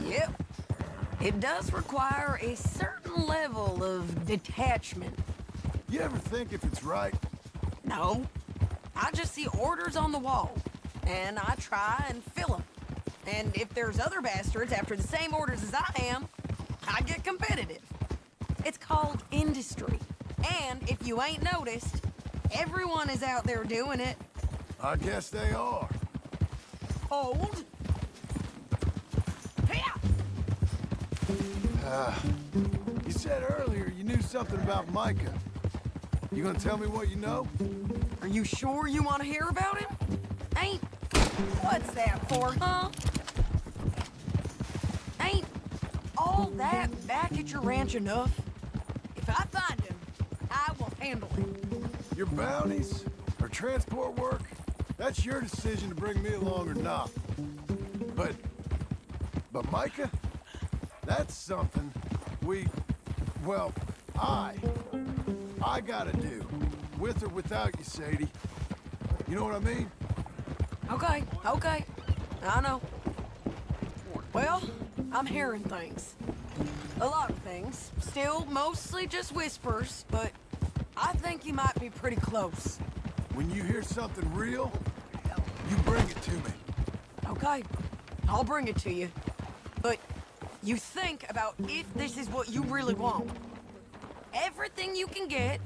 Yep. It does require a certain level of detachment. You ever think if it's right? No. I just see orders on the wall, and I try and fill them. And if there's other bastards after the same orders as I am, I get competitive. It's called industry. And if you ain't noticed, everyone is out there doing it. I guess they are. Hold. You said earlier you knew something about Micah. You gonna tell me what you know? Are you sure you want to hear about him? Ain't... What's that for, huh? Ain't all that back at your ranch enough? If I find him, I will handle him. Your bounties or transport work, that's your decision to bring me along or not. But Micah, that's something I gotta do. With or without you, Sadie. You know what I mean? Okay. I know. Well, I'm hearing things. A lot of things. Still mostly just whispers, but I think you might be pretty close. When you hear something real, you bring it to me. Okay, I'll bring it to you. But you think about if this is what you really want. Everything you can get,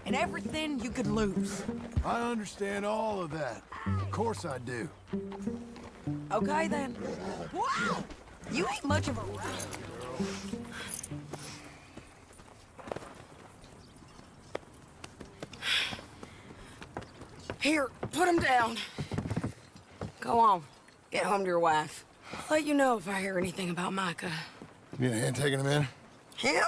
and everything you could lose. I understand all of that. Of course I do. Okay, then. Wow! You ain't much of a rat, girl. Here, put him down. Go on. Get home to your wife. I'll let you know if I hear anything about Micah. You need a hand taking him in? Him?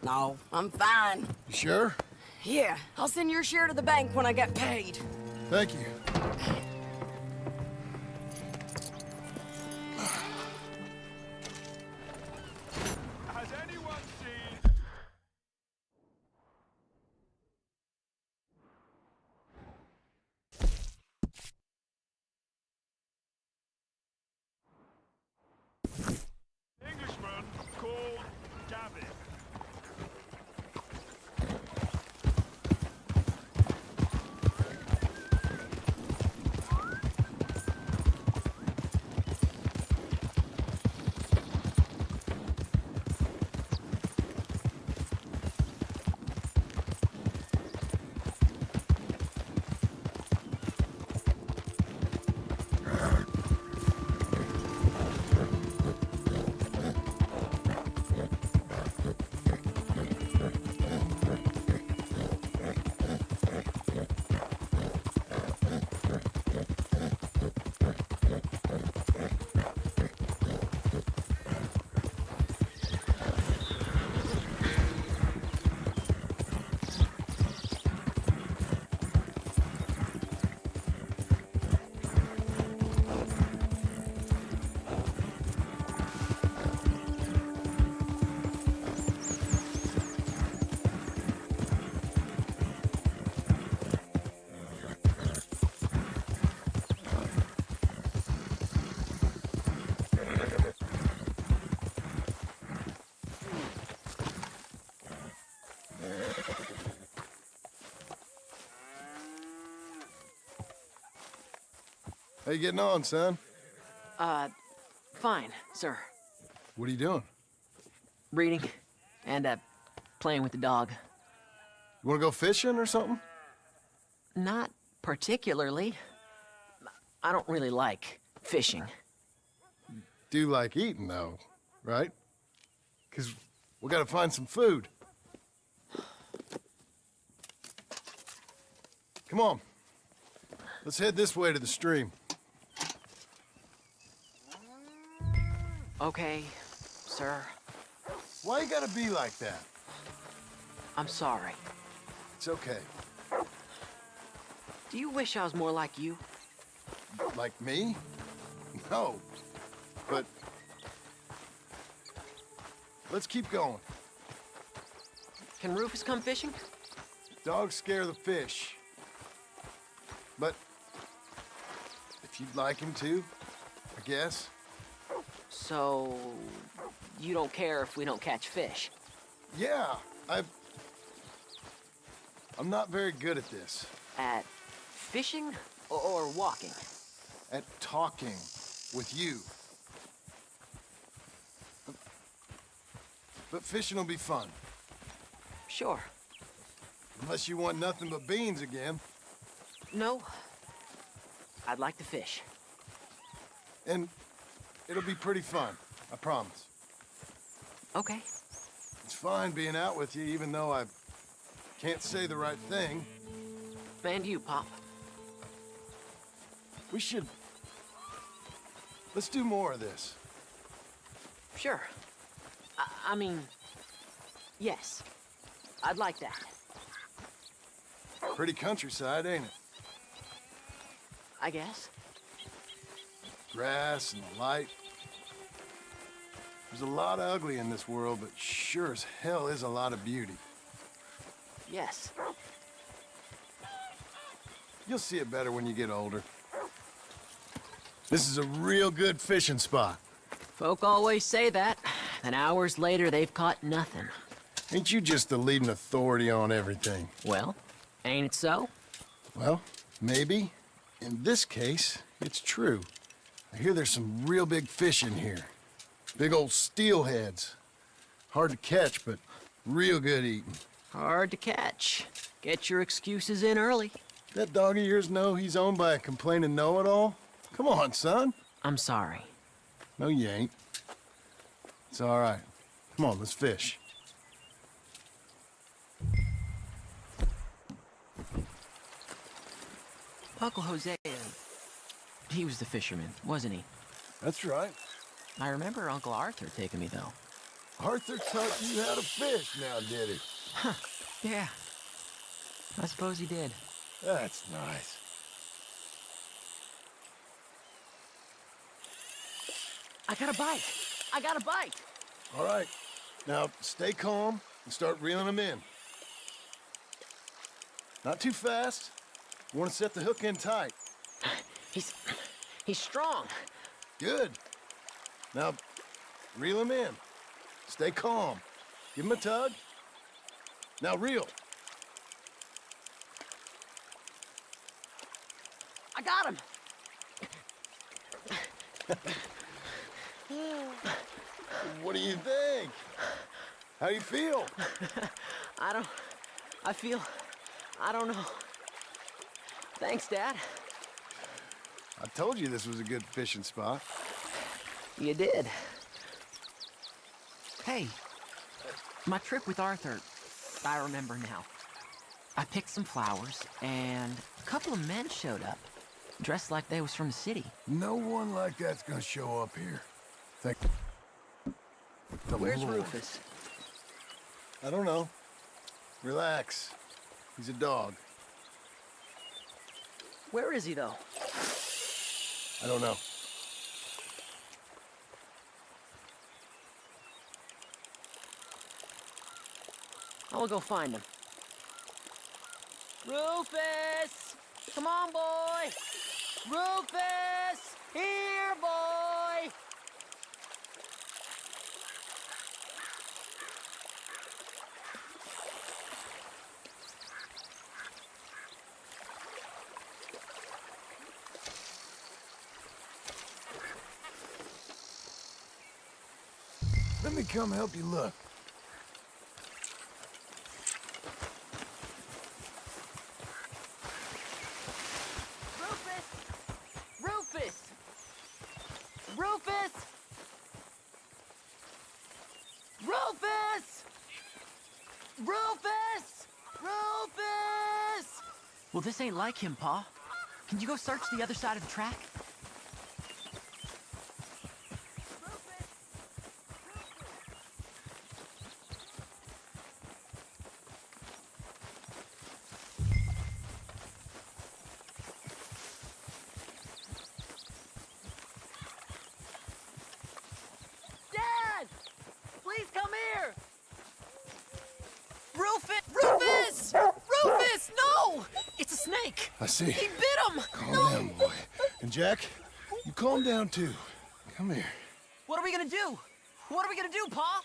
No, I'm fine. You sure? Yeah, I'll send your share to the bank when I get paid. Thank you. Has anyone seen... Englishman called Gavin. How you getting on, son? Fine, sir. What are you doing? Reading and, playing with the dog. You wanna go fishing or something? Not particularly. I don't really like fishing. Do like eating, though, right? 'Cause we gotta find some food. Come on. Let's head this way to the stream. Okay, sir. Why you gotta be like that? I'm sorry. It's okay. Do you wish I was more like you? Like me? No. But let's keep going. Can Rufus come fishing? Dogs scare the fish. But if you'd like him to, I guess. So, you don't care if we don't catch fish? Yeah, I'm not very good at this. At fishing or walking? At talking with you. But fishing will be fun. Sure. Unless you want nothing but beans again. No. I'd like to fish. And it'll be pretty fun, I promise. Okay. It's fine being out with you, even though I can't say the right thing. And you, Pop. We should... Let's do more of this. Sure. I mean, yes. I'd like that. Pretty countryside, ain't it? I guess. Grass and the light. There's a lot of ugly in this world, but sure as hell is a lot of beauty. Yes. You'll see it better when you get older. This is a real good fishing spot. Folk always say that, and hours later they've caught nothing. Ain't you just the leading authority on everything? Well, ain't it so? Well, maybe. In this case, it's true. I hear there's some real big fish in here. Big old steelheads. Hard to catch, but real good eating. Hard to catch. Get your excuses in early. That dog of yours know he's owned by a complaining know-it-all? Come on, son. I'm sorry. No, you ain't. It's all right. Come on, let's fish. Uncle Jose, he was the fisherman, wasn't he? That's right. I remember Uncle Arthur taking me, though. Arthur taught you how to fish now, did he? Huh. Yeah. I suppose he did. That's nice. I got a bite. I got a bite. All right. Now, stay calm and start reeling them in. Not too fast. You want to set the hook in tight. He's strong. Good. Now, reel him in. Stay calm. Give him a tug. Now reel. I got him. What do you think? How do you feel? I don't know. Thanks, Dad. I told you this was a good fishing spot. You did. Hey, my trip with Arthur, I remember now. I picked some flowers, and a couple of men showed up, dressed like they was from the city. No one like that's gonna show up here. Where's Rufus? I don't know. Relax. He's a dog. Where is he, though? I don't know. I'll go find him. Rufus! Come on, boy! Rufus! Here, boy! me come help you look. Rufus! Rufus! Rufus! Rufus! Rufus! Well, this ain't like him, Pa. Can you go search the other side of the track? Dad! Please come here! Rufus! Rufus! Rufus! No! It's a snake! I see. He bit him! Calm No! down, boy. And Jack, you calm down too. Come here. What are we gonna do? What are we gonna do, Pa?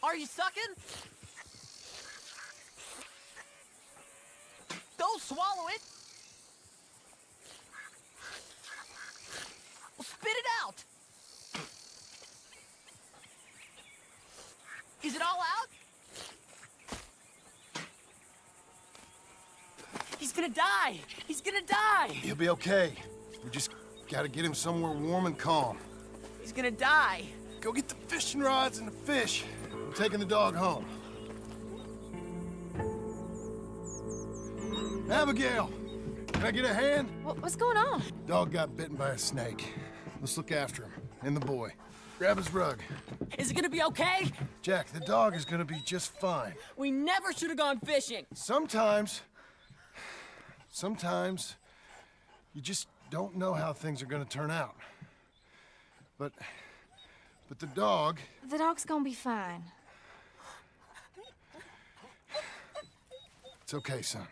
Are you sucking? Don't swallow it! Well, spit it out! Is it all out? He's gonna die! He's gonna die! He'll be okay. We just gotta get him somewhere warm and calm. He's gonna die! Go get the fishing rods and the fish. I'm taking the dog home. Abigail, can I get a hand? What's going on? Dog got bitten by a snake. Let's look after him. And the boy. Grab his rug. Is it gonna be okay? Jack, the dog is gonna be just fine. We never should have gone fishing! Sometimes you just don't know how things are gonna turn out. But the dog... The dog's gonna be fine. It's okay, son.